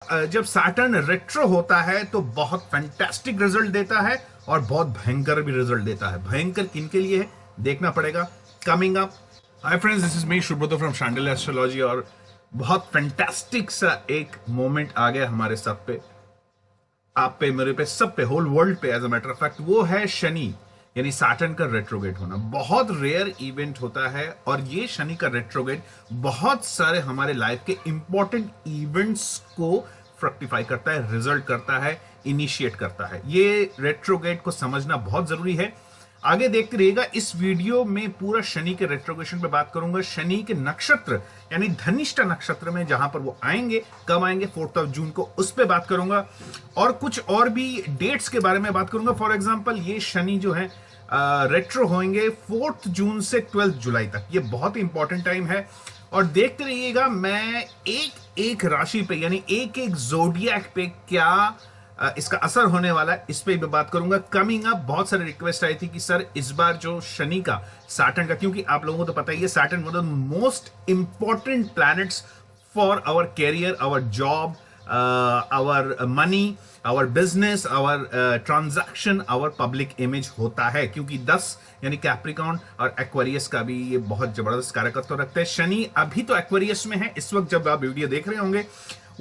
जब Saturn retro होता है तो बहुत फैंटास्टिक रिजल्ट देता है और बहुत भयंकर भी रिजल्ट देता है। भयंकर किनके लिए है देखना पड़ेगा। Coming up, hi friends, this is me Subroto from Shandilya astrology. और बहुत फैंटास्टिक सा एक मोमेंट आ गया हमारे सब पे, आप पे, मेरे पे, सब पे, होल वर्ल्ड पे as a matter of fact. वो है शनि यानी सैटर्न का रेट्रोगेट होना। बहुत रेयर इवेंट होता है और ये शनि का रेट्रोगेट बहुत सारे हमारे लाइफ के इंपॉर्टेंट इवेंट्स को फ्रक्टिफाई करता है, रिजल्ट करता है, इनिशिएट करता है। ये रेट्रोगेट को समझना बहुत जरूरी है। आगे देखते रहिएगा। इस वीडियो में पूरा शनि के रेट्रोगेशन पे बात करूंगा। शनि के नक्षत्र यानी धनिष्ठा नक्षत्र में जहां पर वो आएंगे, कब आएंगे, 4 जून को, उस पे बात करूंगा। और कुछ और भी डेट्स के बारे में बात करूंगा। फॉर एग्जांपल ये शनि जो है रेट्रो होंगे 4 जून से 12 जुलाई तक। ये बहुत ही इंपॉर्टेंट टाइम है और देखते रहिएगा। मैं एक एक राशि पे यानी एक एक जोडियक पे क्या इसका असर होने वाला है, इस पे भी बात करूंगा। कमिंग अप, बहुत सारे रिक्वेस्ट आई थी कि सर इस बार जो शनि का, सैटर्न का, क्योंकि आप लोगों को तो पता ही है Saturn one of the most important planets for our career, our job, our money, our business, our transaction, our public image होता है। क्योंकि 10 यानी कैप्रिकॉर्न और एक्वेरियस का भी ये बहुत जबरदस्त कारकत्व रखते हैं। शनि अभी तो एक्वेरियस में है इस वक्त, जब आप वीडियो देख रहे होंगे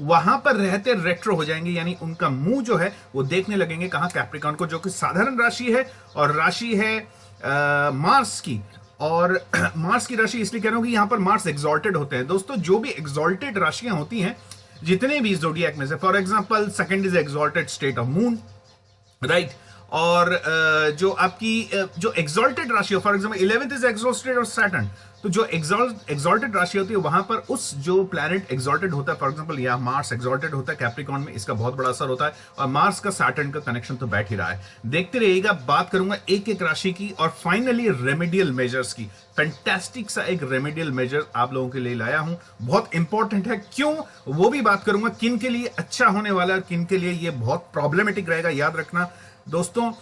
वहां पर रहते रेट्रो हो जाएंगे, यानी उनका मुंह जो है वो देखने लगेंगे कहां, कैप्रिकॉर्न को, जो कि साधारण राशि है और राशि है मार्स की। और मार्स की राशि इसलिए कह रहा हूं कि यहां पर मार्स एक्सॉल्टेड होते हैं। दोस्तों, जो भी एक्सॉल्टेड राशियां होती हैं, जितने भी जोडियक में से, for example second is exalted state of moon, right. और जो आपकी जो एक्सॉल्टेड राशि हो, for example 11th is exalted of Saturn, तो जो एक्सॉल्टेड राशि होती है वहां पर उस जो प्लैनेट एक्सॉल्टेड होता है, फॉर एग्जांपल यहां मार्स एक्सॉल्टेड होता है कैप्रिकॉर्न में, इसका बहुत बड़ा असर होता है। और मार्स का सैटर्न का कनेक्शन तो बैठ ही रहा है। देखते रहिएगा, बात करूंगा एक एक राशि की और फाइनली रेमेडियल मेजर्स की। फैंटास्टिक सा एक रेमेडियल मेजर आप लोगों के लिए लाया हूं, बहुत इंपॉर्टेंट है। क्यों, वो भी बात करूंगा। किन के लिए अच्छा होने वाला है और किन के लिए ये बहुत प्रॉब्लमेटिक रहेगा, याद रखना दोस्तों।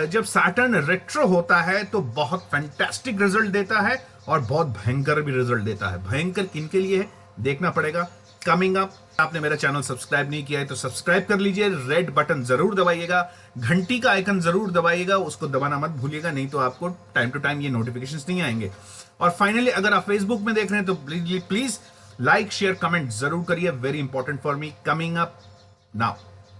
जब सैटर्न रेट्रो होता है तो बहुत फैंटास्टिक रिजल्ट देता है और बहुत भयंकर भी रिजल्ट देता है। भयंकर किनके लिए है देखना पड़ेगा। कमिंग अप, आपने मेरा चैनल सब्सक्राइब नहीं किया है तो सब्सक्राइब कर लीजिए, रेड बटन जरूर दबाइएगा, घंटी का आइकन जरूर दबाइएगा, उसको दबाना मत भूलिएगा, नहीं तो आपको टाइम टू टाइम ये नोटिफिकेशंस नहीं आएंगे। और फाइनली अगर आप फेसबुक में देख रहे हैं तो प्लीज लाइक, शेयर, कमेंट जरूर करिए, very important for me. Coming up now,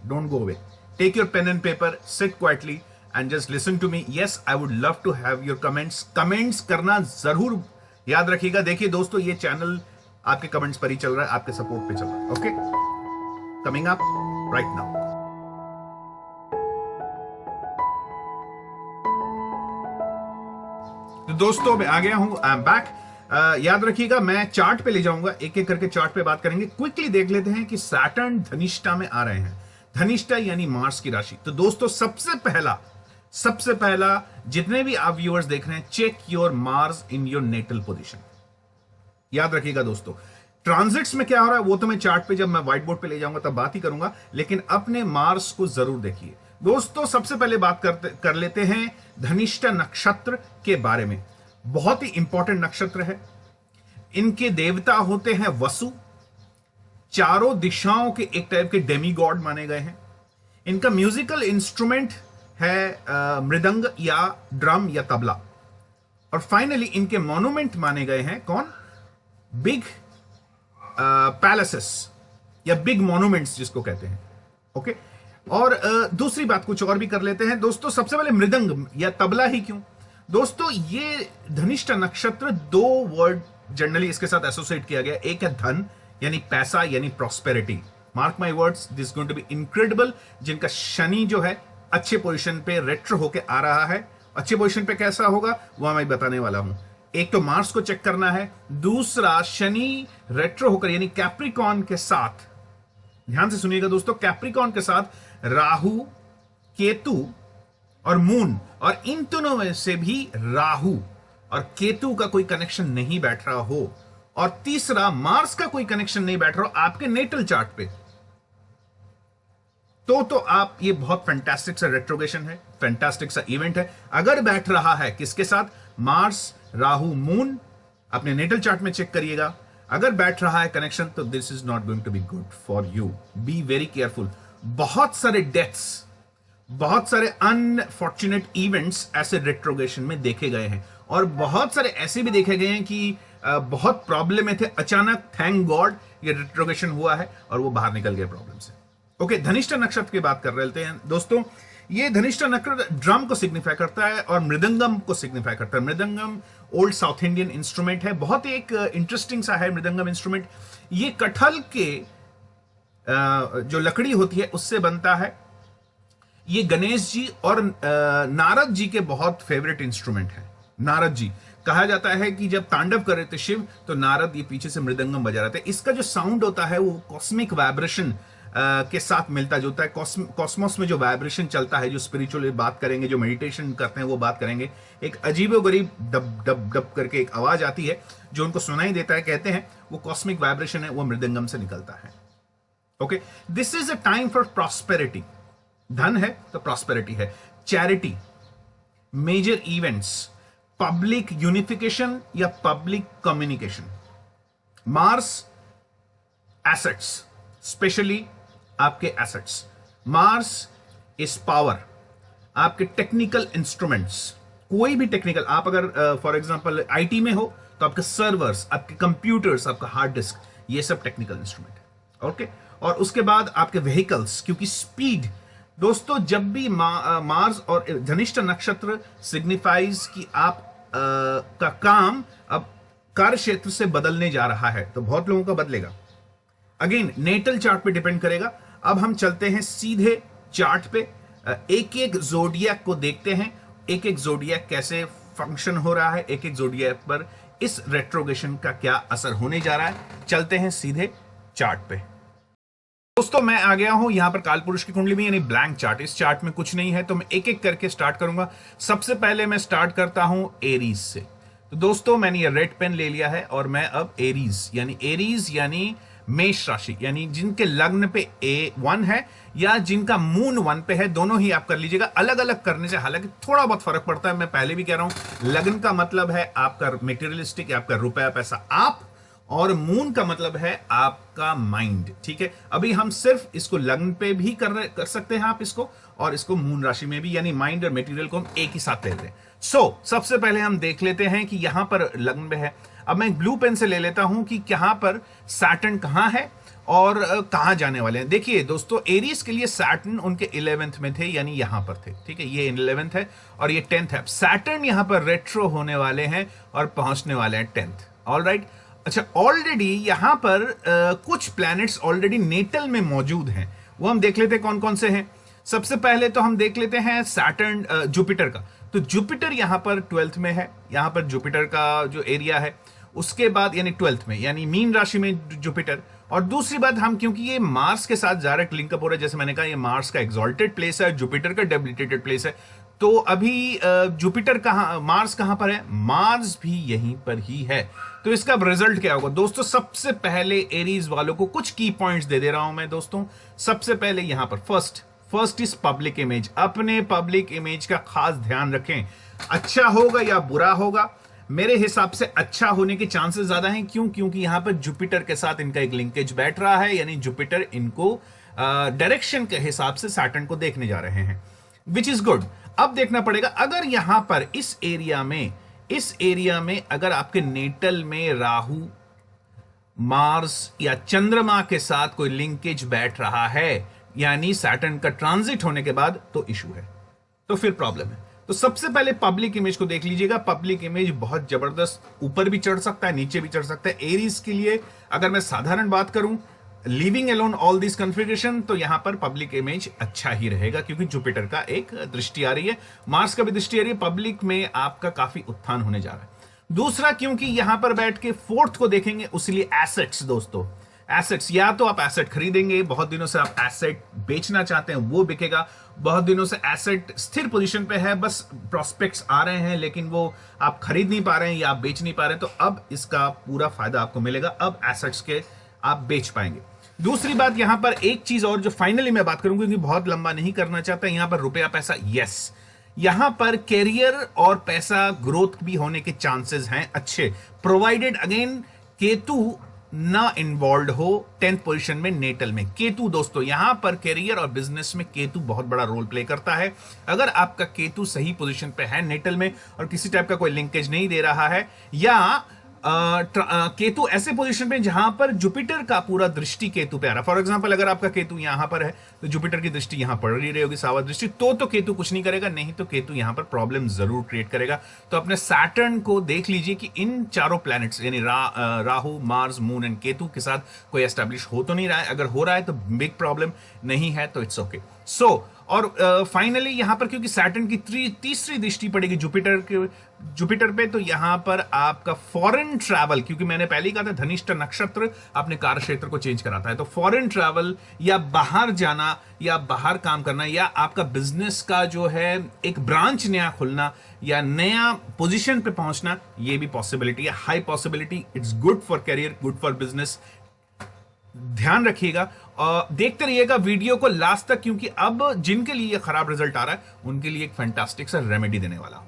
don't go away, take your pen and paper, sit quietly and just listen to me. Yes, I would love to have your comments. Comments करना जरूर याद रखिएगा। देखिए दोस्तों, ये channel आपके comments पर ही चल रहा है, आपके सपोर्ट पे चल रहा है। Okay, coming up right now. तो दोस्तों मैं आ गया हूं, आई एम बैक। याद रखिएगा, मैं चार्ट पे ले जाऊंगा, एक एक करके चार्ट पे बात करेंगे। क्विकली देख लेते हैं कि सैटर्न धनिष्ठा में आ रहे हैं। धनिष्ठा यानी मार्स की राशि। तो दोस्तों सबसे पहला जितने भी आप व्यूअर्स देख रहे हैं, check your Mars in your natal position. याद रखिएगा दोस्तों, ट्रांजिट्स में क्या हो रहा है वो तो मैं चार्ट पे, जब मैं व्हाइट बोर्ड पे ले जाऊंगा तब बात ही करूंगा, लेकिन अपने मार्स को जरूर देखिए। दोस्तों सबसे पहले बात कर लेते हैं धनिष्ठा नक्षत्र के बारे में। बहुत ही इंपॉर्टेंट नक्षत्र है। इनके देवता होते हैं वसु, चारों दिशाओं के एक टाइप के डेमी गॉड माने गए हैं। इनका म्यूजिकल इंस्ट्रूमेंट है मृदंग या ड्रम या तबला। और फाइनली इनके मॉन्यूमेंट माने गए हैं कौन, बिग पैलेसेस या बिग मॉन्यूमेंट्स जिसको कहते हैं। ओके, और दूसरी बात कुछ और भी कर लेते हैं दोस्तों। सबसे पहले मृदंग या तबला ही क्यों दोस्तों, ये धनिष्ठा नक्षत्र 2 वर्ड जनरली इसके साथ एसोसिएट किया गया। एक है धन यानी पैसा यानी prosperity. Mark my words, this going to be incredible. जिनका शनि जो है अच्छे पोजीशन पे रेट्रो होके आ रहा है। अच्छे पोजीशन पे कैसा होगा वह मैं बताने वाला हूं। एक तो मार्स को चेक करना है, दूसरा शनि रेट्रो होकर यानी कैप्रिकॉर्न के साथ, ध्यान से सुनिएगा दोस्तों, कैप्रिकॉर्न के साथ राहु, केतु और मून, और इन दोनों में से भी राहु और केतु का कोई कनेक्शन नहीं बैठ रहा हो, और तीसरा मार्स का कोई कनेक्शन नहीं बैठ रहा हो आपके नेटल चार्ट पे, तो आप, ये बहुत फैंटास्टिक सा रेट्रोगेशन है, फैंटास्टिक सा इवेंट है। अगर बैठ रहा है किसके साथ, मार्स, राहु, मून, अपने नेटल चार्ट में चेक करिएगा। अगर बैठ रहा है कनेक्शन तो this is not going to be good for you, be very careful. बहुत सारे डेथ्स, बहुत सारे अनफॉर्चुनेट इवेंट्स ऐसे रेट्रोगेशन में देखे गए हैं, और बहुत सारे ऐसे भी देखे गए हैं कि बहुत प्रॉब्लम में थे, अचानक थैंक गॉड ये रेट्रोगेशन हुआ है और वो बाहर निकल गए प्रॉब्लम से। ओके, धनिष्ठा नक्षत्र की बात कर रहे हैं दोस्तों। ये धनिष्ठा नक्षत्र ड्रम को सिग्निफाई करता है और मृदंगम को सिग्निफाई करता है। Mridangam old south Indian instrument है, बहुत ही एक इंटरेस्टिंग सा है मृदंगम इंस्ट्रूमेंट। ये कटहल के जो लकड़ी होती है उससे बनता है। ये गणेश जी और नारद जी के बहुत फेवरेट इंस्ट्रूमेंट है। नारद जी, कहा जाता है कि जब तांडव कर रहे थे शिव तो नारद ये पीछे से मृदंगम बजा रहे थे। इसका जो साउंड होता है वो कॉस्मिक वाइब्रेशन के साथ मिलता जुलता है। कॉस्मोस में जो वाइब्रेशन चलता है, जो स्पिरिचुअल बात करेंगे, जो मेडिटेशन करते हैं वो बात करेंगे, एक अजीबोगरीब डब डब डब करके एक आवाज आती है जो उनको सुनाई देता है। कहते हैं वो कॉस्मिक वाइब्रेशन है, वो मृदंगम से निकलता है। Okay, this is a time for prosperity. धन है तो प्रॉस्पेरिटी है, charity, major events, public unification या public communication. Mars assets, specially आपके एसेट्स। मार्स इज पावर, आपके टेक्निकल इंस्ट्रूमेंट्स, कोई भी टेक्निकल, आप अगर फॉर एग्जांपल आईटी में हो तो आपके सर्वर्स, आपके कंप्यूटर्स, आपका हार्ड डिस्क, ये सब टेक्निकल इंस्ट्रूमेंट है। ओके, और उसके बाद आपके व्हीकल्स, क्योंकि स्पीड दोस्तों, जब भी मार्स और धनिष्ठा नक्षत्र सिग्निफाइज कि आप का काम अब कार्य क्षेत्र से बदलने जा रहा है, तो बहुत लोगों का बदलेगा। अगेन नेटल चार्ट पे डिपेंड करेगा। अब हम चलते हैं सीधे चार्ट पे, एक एक जोडियक को देखते हैं, एक एक जोडियक कैसे फंक्शन हो रहा है, एक एक जोडियक पर इस रेट्रोगेशन का क्या असर होने जा रहा है। चलते हैं सीधे चार्ट पे दोस्तों। मैं आ गया हूं यहां पर कालपुरुष की कुंडली में, यानी ब्लैंक चार्ट। इस चार्ट में कुछ नहीं है तो मैं एक एक करके स्टार्ट करूंगा। सबसे पहले मैं स्टार्ट करता हूं एरीज से। तो दोस्तों मैंने ये रेड पेन ले लिया है और मैं अब एरीज यानी मेष राशि, यानी जिनके लग्न पे A1 है या जिनका मून 1 पे है, दोनों ही आप कर लीजिएगा। अलग अलग करने से हालांकि थोड़ा बहुत फर्क पड़ता है, मैं पहले भी कह रहा हूं। लग्न का मतलब है आपका मेटेरियलिस्टिक, आपका रुपया पैसा आप, और मून का मतलब है आपका माइंड। ठीक है, अभी हम सिर्फ इसको लग्न पे भी कर सकते हैं आप इसको, और इसको मून राशि में भी, यानी माइंड और मटेरियल को हम एक ही साथ ले रहे हैं। सबसे पहले हम देख लेते हैं कि यहां पर लग्न में है। अब मैं एक ब्लू पेन से ले लेता हूं कि यहां पर सैटर्न कहां है और कहां जाने वाले हैं। देखिए दोस्तों, एरीज के लिए सैटर्न उनके 11th में थे, यानी यहां पर थे। ठीक है, ये 11th है और ये 10th है। सैटर्न यहां पर रेट्रो होने वाले हैं और पहुंचने वाले हैं 10th। ऑलराइट, अच्छा, ऑलरेडी यहां पर कुछ प्लैनेट्स ऑलरेडी नेटल में मौजूद हैं, वो हम देख लेते हैं कौन कौन से हैं। सबसे पहले तो हम देख लेते हैं सैटर्न, जुपिटर का। तो जुपिटर यहां पर 12th में है, यहां पर जुपिटर का जो एरिया है। उसके बाद यानी 12th में, यानी मीन राशि में जुपिटर। और दूसरी बात, हम क्योंकि ये मार्स के साथ डायरेक्ट लिंकअप हो रहा है, जैसे मैंने कहा ये मार्स का एक्सॉल्टेड प्लेस है, जुपिटर का डेबिलिटेटेड प्लेस है, तो अभी जुपिटर कहां, मार्स कहां पर है? मार्स भी यहीं पर ही है। तो इसका रिजल्ट क्या होगा दोस्तों? सबसे पहले एरीज वालों को कुछ की पॉइंट्स दे दे रहा हूं मैं दोस्तों। सबसे पहले यहां पर फर्स्ट इज पब्लिक इमेज। अपने पब्लिक इमेज का खास ध्यान रखें। अच्छा होगा या बुरा होगा? मेरे हिसाब से अच्छा होने के चांसेस ज्यादा हैं। क्यों? क्योंकि यहां पर जुपिटर के साथ इनका एक लिंकेज बैठ रहा है, यानी जुपिटर इनको डायरेक्शन के हिसाब से सैटर्न को देखने जा रहे हैं, विच इज गुड। अब देखना पड़ेगा, अगर यहां पर इस एरिया में अगर आपके नेटल में राहु, मार्स या चंद्रमा के साथ कोई लिंकेज बैठ रहा है, यानी सैटर्न का ट्रांजिट होने के बाद, तो इशू है, तो फिर प्रॉब्लम है। तो सबसे पहले पब्लिक इमेज को देख लीजिएगा। पब्लिक इमेज बहुत जबरदस्त, ऊपर भी चढ़ सकता है, नीचे भी चढ़ सकता है। एरीज के लिए अगर मैं साधारण बात करूं, leaving alone all this configuration, तो यहां पर पब्लिक इमेज अच्छा ही रहेगा, क्योंकि जुपिटर का एक दृष्टि आ रही है, मार्स का भी दृष्टि आ रही है। पब्लिक में आपका काफी उत्थान होने जा रहा है। दूसरा, क्योंकि यहां पर बैठ के 4th को देखेंगे, उसलिए एसेट्स दोस्तों, एसेट्स, या तो आप एसेट खरीदेंगे, बहुत दिनों से आप एसेट बेचना चाहते हैं, वो बिकेगा। बहुत दिनों से एसेट स्थिर पोजीशन पे है, बस प्रोस्पेक्ट्स आ रहे हैं, लेकिन वो आप खरीद नहीं पा रहे हैं या आप बेच नहीं पा रहे हैं, तो अब इसका पूरा फायदा आपको मिलेगा। अब एसेट्स के आप बेच पाएंगे। दूसरी बात, यहां पर एक चीज और जो फाइनली मैं बात करूंगा, क्योंकि बहुत लंबा नहीं करना चाहता, यहां पर रुपया पैसा, यस, यहां पर कैरियर और पैसा ग्रोथ भी होने के चांसेस हैं अच्छे, प्रोवाइडेड अगेन केतु ना इन्वॉल्व हो 10th पोजीशन में नेटल में। केतु दोस्तों यहां पर करियर और बिजनेस में केतु बहुत बड़ा रोल प्ले करता है। अगर आपका केतु सही पोजीशन पे है नेटल में और किसी टाइप का कोई लिंकेज नहीं दे रहा है, या केतु ऐसे पोजीशन पे जहां पर जुपिटर का पूरा दृष्टि केतु पे आ रहा है। फॉर एग्जांपल अगर आपका केतु यहां पर है तो जुपिटर की दृष्टि यहां पड़ रही होगी, सावा दृष्टि, तो केतु कुछ नहीं करेगा, नहीं तो केतु यहां पर प्रॉब्लम जरूर क्रिएट करेगा। तो अपने सैटर्न को देख लीजिए कि इन चारों प्लैनेट्स यानी Rahu, Mars, moon and Ketu के साथ कोई एस्टैब्लिश हो तो नहीं रहा है। अगर हो रहा है तो बिग प्रॉब्लम, नहीं है तो इट्स ओके। सो और फाइनली यहां पर क्योंकि सैटर्न की तीसरी दृष्टि पड़ेगी जुपिटर पे, तो यहां पर आपका फॉरेन ट्रैवल, क्योंकि मैंने पहले ही कहा था धनिष्ठ नक्षत्र अपने कार्य क्षेत्र को चेंज कराता है, तो फॉरेन ट्रैवल या बाहर जाना या बाहर काम करना या आपका बिजनेस का जो है एक ब्रांच नया खुलना या नया पोजीशन पे पहुंचना, ये भी पॉसिबिलिटी है, high possibility. It's good for career, good for business. ध्यान रखिएगा और देखते रहिएगा वीडियो को लास्ट तक, क्योंकि अब जिनके लिए खराब रिजल्ट आ रहा है उनके लिए एक फैंटास्टिक सा रेमेडी देने वाला हूं।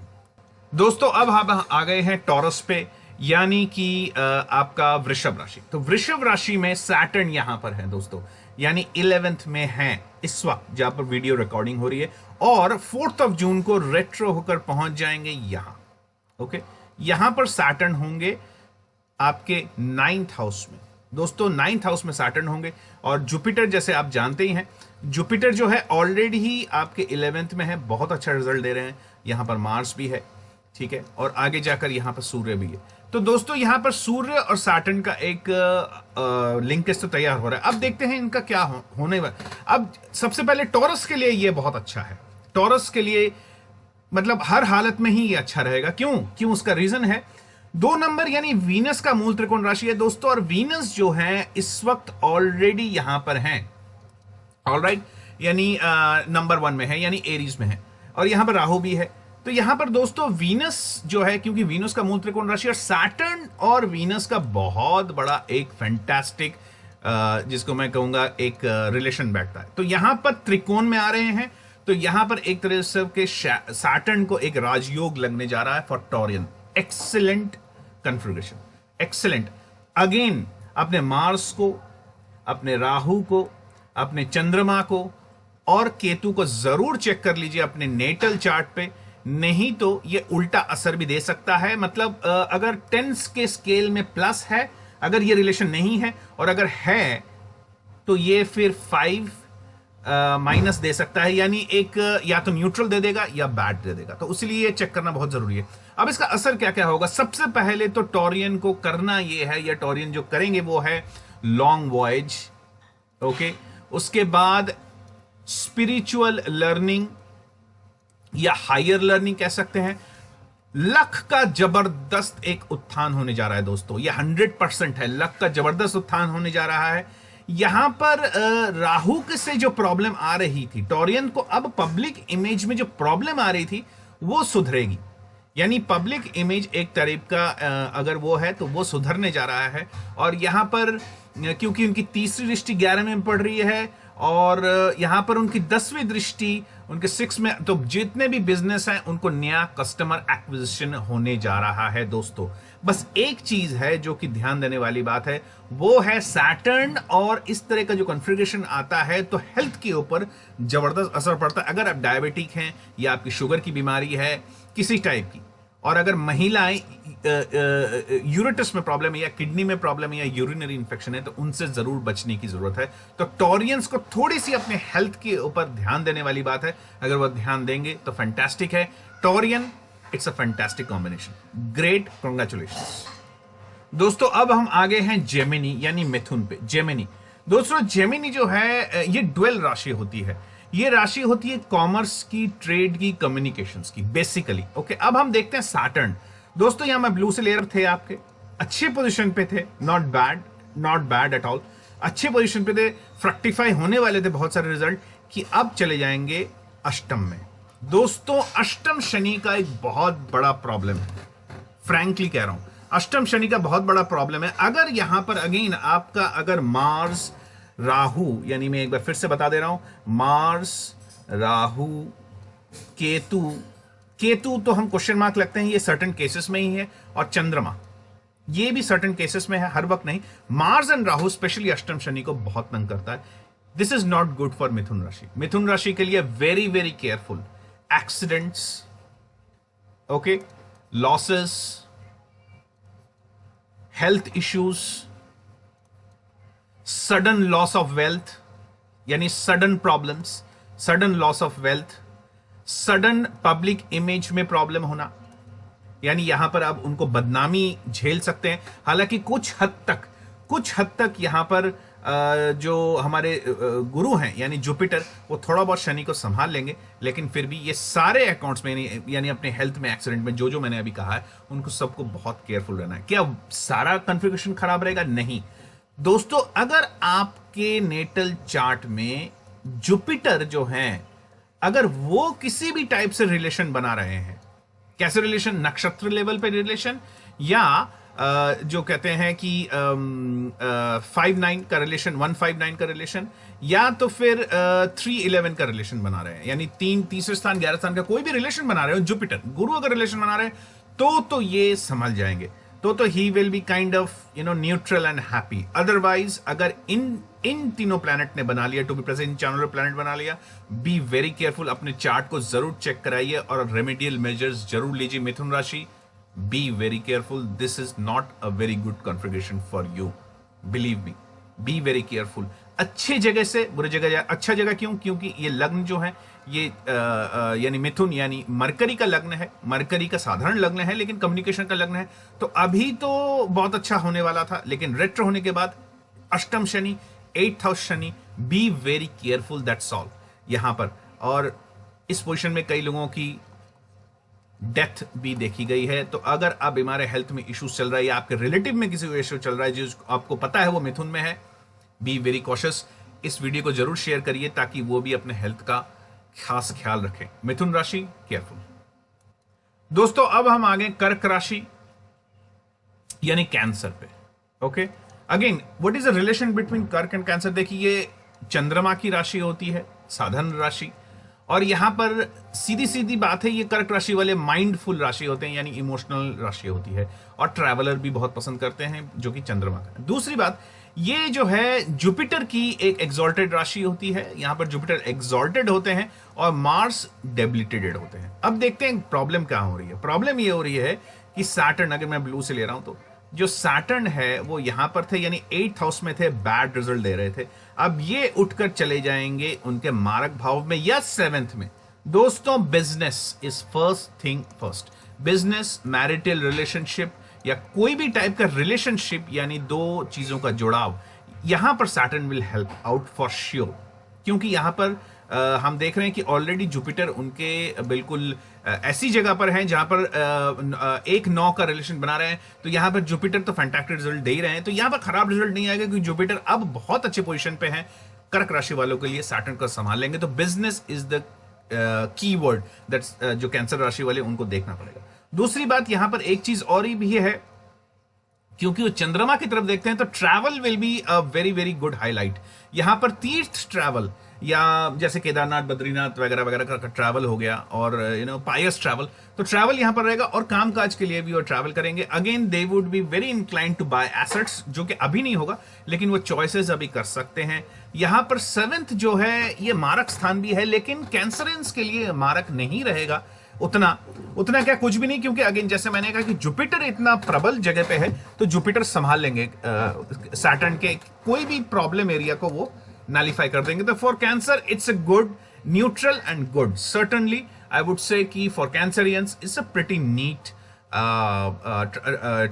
दोस्तों अब हम आ गए हैं टॉरस पे, यानी कि आपका वृषभ राशि। तो वृषभ राशि में सैटर्न यहां पर है दोस्तों, यानी 11th में है इस वक्त जहां पर वीडियो रिकॉर्डिंग हो रही है, और 4th ऑफ जून को रेट्रो होकर पहुंच जाएंगे यहां। ओके, यहां पर सैटर्न होंगे आपके 9th हाउस में दोस्तों, 9th हाउस में सैटर्न होंगे। और जुपिटर जैसे आप जानते ही हैं, जुपिटर जो है ऑलरेडी ही आपके 11th में है, बहुत अच्छा रिजल्ट दे रहे हैं। यहां पर मार्स भी है, ठीक है, और आगे जाकर यहां पर सूर्य भी है। तो दोस्तों यहां पर सूर्य और सैटर्न का एक लिंकेज तो तैयार हो रहा है। अब देखते हैं इनका क्या होने वाला। अब सबसे पहले टॉरस के लिए ये बहुत अच्छा है, टॉरस के लिए मतलब हर हालत में ही ये अच्छा रहेगा। क्यों उसका रीजन है 2 नंबर, यानी वीनस का मूल त्रिकोण राशि है दोस्तों, और वीनस जो है इस वक्त ऑलरेडी यहां पर है, ऑलराइट, यानी नंबर 1 में है, यानी एरीज में है, और यहां पर राहु भी है। तो यहां पर दोस्तों वीनस जो है, क्योंकि वीनस का मूल त्रिकोण राशि और सैटर्न और वीनस का बहुत बड़ा एक फैंटास्टिक जिसको मैं कहूंगा एक रिलेशन बैठता है, तो यहां पर त्रिकोण में आ रहे हैं। तो यहां पर एक तरह से के सैटर्न को एक राजयोग लगने जा रहा है for Taurean. Excellent configuration, excellent. Again अपने मार्स को, अपने राहु को, अपने चंद्रमा को और केतु को जरूर चेक कर लीजिए अपने नेटल चार्ट पे, नहीं तो ये उल्टा असर भी दे सकता है। मतलब अगर 10 के स्केल में प्लस है, अगर ये रिलेशन नहीं है, और अगर है तो ये फिर 5 माइनस दे सकता है, यानी एक या तो न्यूट्रल दे देगा या बैड दे देगा। तो इसलिए चेक करना बहुत जरूरी है। अब इसका असर क्या क्या होगा, सबसे पहले तो टॉरियन को करना ये है, या टॉरियन जो करेंगे वो है लॉन्ग वॉयज। ओके, उसके बाद स्पिरिचुअल लर्निंग या हायर लर्निंग कह सकते हैं। लक का जबरदस्त एक उत्थान होने जा रहा है दोस्तों, ये 100% है, लक का जबरदस्त उत्थान होने जा रहा है। यहां पर राहु से जो प्रॉब्लम आ रही थी टॉरियन को, अब पब्लिक इमेज में जो प्रॉब्लम आ रही थी वो सुधरेगी, यानी पब्लिक इमेज एक तरह का अगर वो है तो वो सुधरने जा रहा है। और यहां पर क्योंकि उनकी तीसरी दृष्टि 11 में पड़ रही है और यहां पर उनकी 10वीं दृष्टि उनके 6 में, तो जितने भी बिजनेस हैं उनको नया कस्टमर एक्विजिशन होने जा रहा है दोस्तों। बस एक चीज है जो कि ध्यान देने वाली बात है, वो है सैटर्न और इस तरह का जो कॉन्फ़िगरेशन आता है तो हेल्थ के ऊपर जबरदस्त असर पड़ता है। अगर आप डायबिटिक हैं या आपकी शुगर की बीमारी है किसी टाइप की, और अगर महिलाएं यूरेटस में प्रॉब्लम है या किडनी में प्रॉब्लम है या यूरिनरी इंफेक्शन है, तो उनसे जरूर बचने की जरूरत है। तो टॉरियंस को थोड़ी सी अपने हेल्थ के ऊपर ध्यान देने वाली बात है, अगर वो ध्यान देंगे तो फैंटास्टिक है। Taurean, it's a fantastic combination, great, congratulations दोस्तों। अब हम आगे हैं जेमिनी यानी मिथुन पे। जेमिनी दोस्तों, जेमिनी जो है ये ड्वेल राशि होती है, ये राशि होती है कॉमर्स की, ट्रेड की, कम्युनिकेशंस की बेसिकली। ओके, अब हम देखते हैं सैटर्न दोस्तों। यहां मैं ब्लू से लेयर थे, आपके अच्छे पोजीशन पे थे, not bad, not bad at all, अच्छे पोजीशन पे थे, फ्रक्टिफाई होने वाले थे बहुत सारे रिजल्ट, कि अब चले जाएंगे अष्टम में दोस्तों। अष्टम शनि का एक बहुत बड़ा प्रॉब्लम है, फ्रैंकली कह रहा हूं, अष्टम शनि का बहुत बड़ा प्रॉब्लम है। अगर यहां पर अगेन आपका अगर मार्स राहु, यानी मैं एक बार फिर से बता दे रहा हूं, मार्स राहु केतु, केतु तो हम क्वेश्चन मार्क लगते हैं, ये सर्टेन केसेस में ही है, और चंद्रमा ये भी सर्टेन केसेस में है, हर वक्त नहीं। मार्स एंड राहु स्पेशली अष्टम शनि को बहुत तंग करता है। This is not good for Mithun rashi. Mithun राशि के लिए very very careful. Accidents, okay, losses, health issues, sudden loss of wealth यानी sudden problems, sudden loss of wealth, sudden public image में प्रॉब्लम होना, यानी यहां पर आप उनको बदनामी झेल सकते हैं। हालांकि कुछ हद तक यहां पर जो हमारे गुरु हैं यानी जुपिटर, वो थोड़ा बहुत शनि को संभाल लेंगे, लेकिन फिर भी ये सारे अकाउंट्स में यानी अपने हेल्थ में, एक्सीडेंट में, जो मैंने अभी कहा है, उनको सबको बहुत केयरफुल रहना है। क्या सारा कॉन्फ़िगरेशन खराब रहेगा? नहीं दोस्तों, अगर आपके नेटल चार्ट में जुपिटर जो हैं, अगर वो किसी भी टाइप से रिलेशन बना रहे हैं, कैसे रिलेशन? नक्षत्र लेवल पे रिलेशन, या जो कहते हैं कि 5-9 का रिलेशन, 1-5-9 का रिलेशन, या तो फिर 3-11 का रिलेशन बना रहे हैं, यानी तीसरे स्थान 11 स्थान का कोई भी रिलेशन बना रहे हो, जुपिटर गुरु अगर रिलेशन बना रहे हैं, तो ये संभल जाएंगे। तो he will be kind of neutral and happy. Otherwise अगर इन तीनों प्लैनेट ने बना लिया, to be present channel planet बना लिया, बी वेरी केयरफुल। अपने चार्ट को जरूर चेक कराइए और रेमेडियल मेजर्स जरूर लीजिए। मिथुन राशि, B very careful. This is not a very good configuration for you, believe me, B very careful. अच्छे जगह से बुरी जगह जाए। अच्छा जगह क्यों? क्योंकि ये लग्न जो है ये यानी मिथुन यानी मरकरी का लग्न है, मरकरी का साधारण लग्न है, लेकिन कम्युनिकेशन का लग्न है। तो अभी तो बहुत अच्छा होने वाला था, लेकिन रेट्रो होने के बाद अष्टम Shani, 8th house Shani, B very careful, that's all यहां पर। और इस पोजीशन में कई लोगों की डेथ भी देखी गई है। तो अगर आप बीमार है, हेल्थ में इश्यूज चल रहा है, या आपके रिलेटिव में किसी को इश्यू चल रहा है जो आपको पता है वो मिथुन में है, बी वेरी कॉशियस। इस वीडियो को जरूर शेयर करिए ताकि वो भी अपने हेल्थ का खास ख्याल रखें। मिथुन राशि, केयरफुल। दोस्तों अब हम आ गए कर्क राशि यानी कैंसर पे। Okay, again what is the relation between कर्क एंड कैंसर? देखिए, ये चंद्रमा की राशि होती है, साधन राशि, और यहां पर सीधी सीधी बात है, ये कर्क राशि वाले माइंडफुल राशि होते हैं, यानी इमोशनल राशि होती है, और ट्रैवलर भी बहुत पसंद करते हैं, जो कि चंद्रमा का। दूसरी बात, ये जो है जुपिटर की एक एक्सॉल्टेड राशि होती है। यहां पर जुपिटर एक्सॉल्टेड होते हैं और मार्स डेबिलिटेटेड होते हैं। अब देखते हैं प्रॉब्लम क्या हो रही है। प्रॉब्लम ये हो रही है कि सैटर्न, अगर मैं ब्लू से ले रहा हूं तो जो सैटर्न है वो यहां पर थे, यानी 8th हाउस में थे, बैड रिजल्ट दे रहे थे। अब ये उठकर चले जाएंगे उनके मारक भाव में या 7th में। दोस्तों, business is first thing first. Business, marital relationship या कोई भी टाइप का रिलेशनशिप, यानी दो चीजों का जुड़ाव, यहां पर Saturn will help out for sure. क्योंकि यहां पर हम देख रहे हैं कि ऑलरेडी जुपिटर उनके बिल्कुल ऐसी जगह पर हैं जहां पर 1-9 का रिलेशन बना रहे हैं। तो यहां पर जुपिटर तो फैंटास्टिक रिजल्ट दे ही रहे हैं, तो यहां पर खराब रिजल्ट नहीं आएगा, क्योंकि जुपिटर अब बहुत अच्छे पोजीशन पे हैं। कर्क राशि वालों के लिए सैटर्न को संभाल लेंगे। तो business is the key word that's जो कैंसर राशि वाले उनको देखना पड़ेगा। दूसरी बात, यहां पर एक चीज और भी है, क्योंकि वो चंद्रमा की तरफ देखते हैं, तो travel will be a very very good highlight. यहां पर तीर्थ ट्रैवल, या जैसे केदारनाथ, बद्रीनाथ वगैरह वगैरह का ट्रैवल हो गया, और पायस ट्रैवल, तो ट्रैवल यहां पर रहेगा। और कामकाज के लिए भी वो ट्रैवल करेंगे। Again they would be very inclined to buy assets, जो कि अभी नहीं होगा, लेकिन वो चॉइसेस अभी कर सकते हैं। यहां पर 7th जो है ये मारक स्थान भी है, लेकिन कैंसरेंस के लिए मारक नहीं रहेगा उतना क्या, कुछ भी नहीं, क्योंकि अगेन जैसे मैंने कहा कि जुपिटर इतना प्रबल जगह पे है, तो जुपिटर संभाल लेंगे सैटर्न के कोई भी प्रॉब्लम एरिया को, वो नलिफाई कर देंगे। तो for cancer it's a good, neutral and good. Certainly I would say कि for Cancerians it's a pretty neat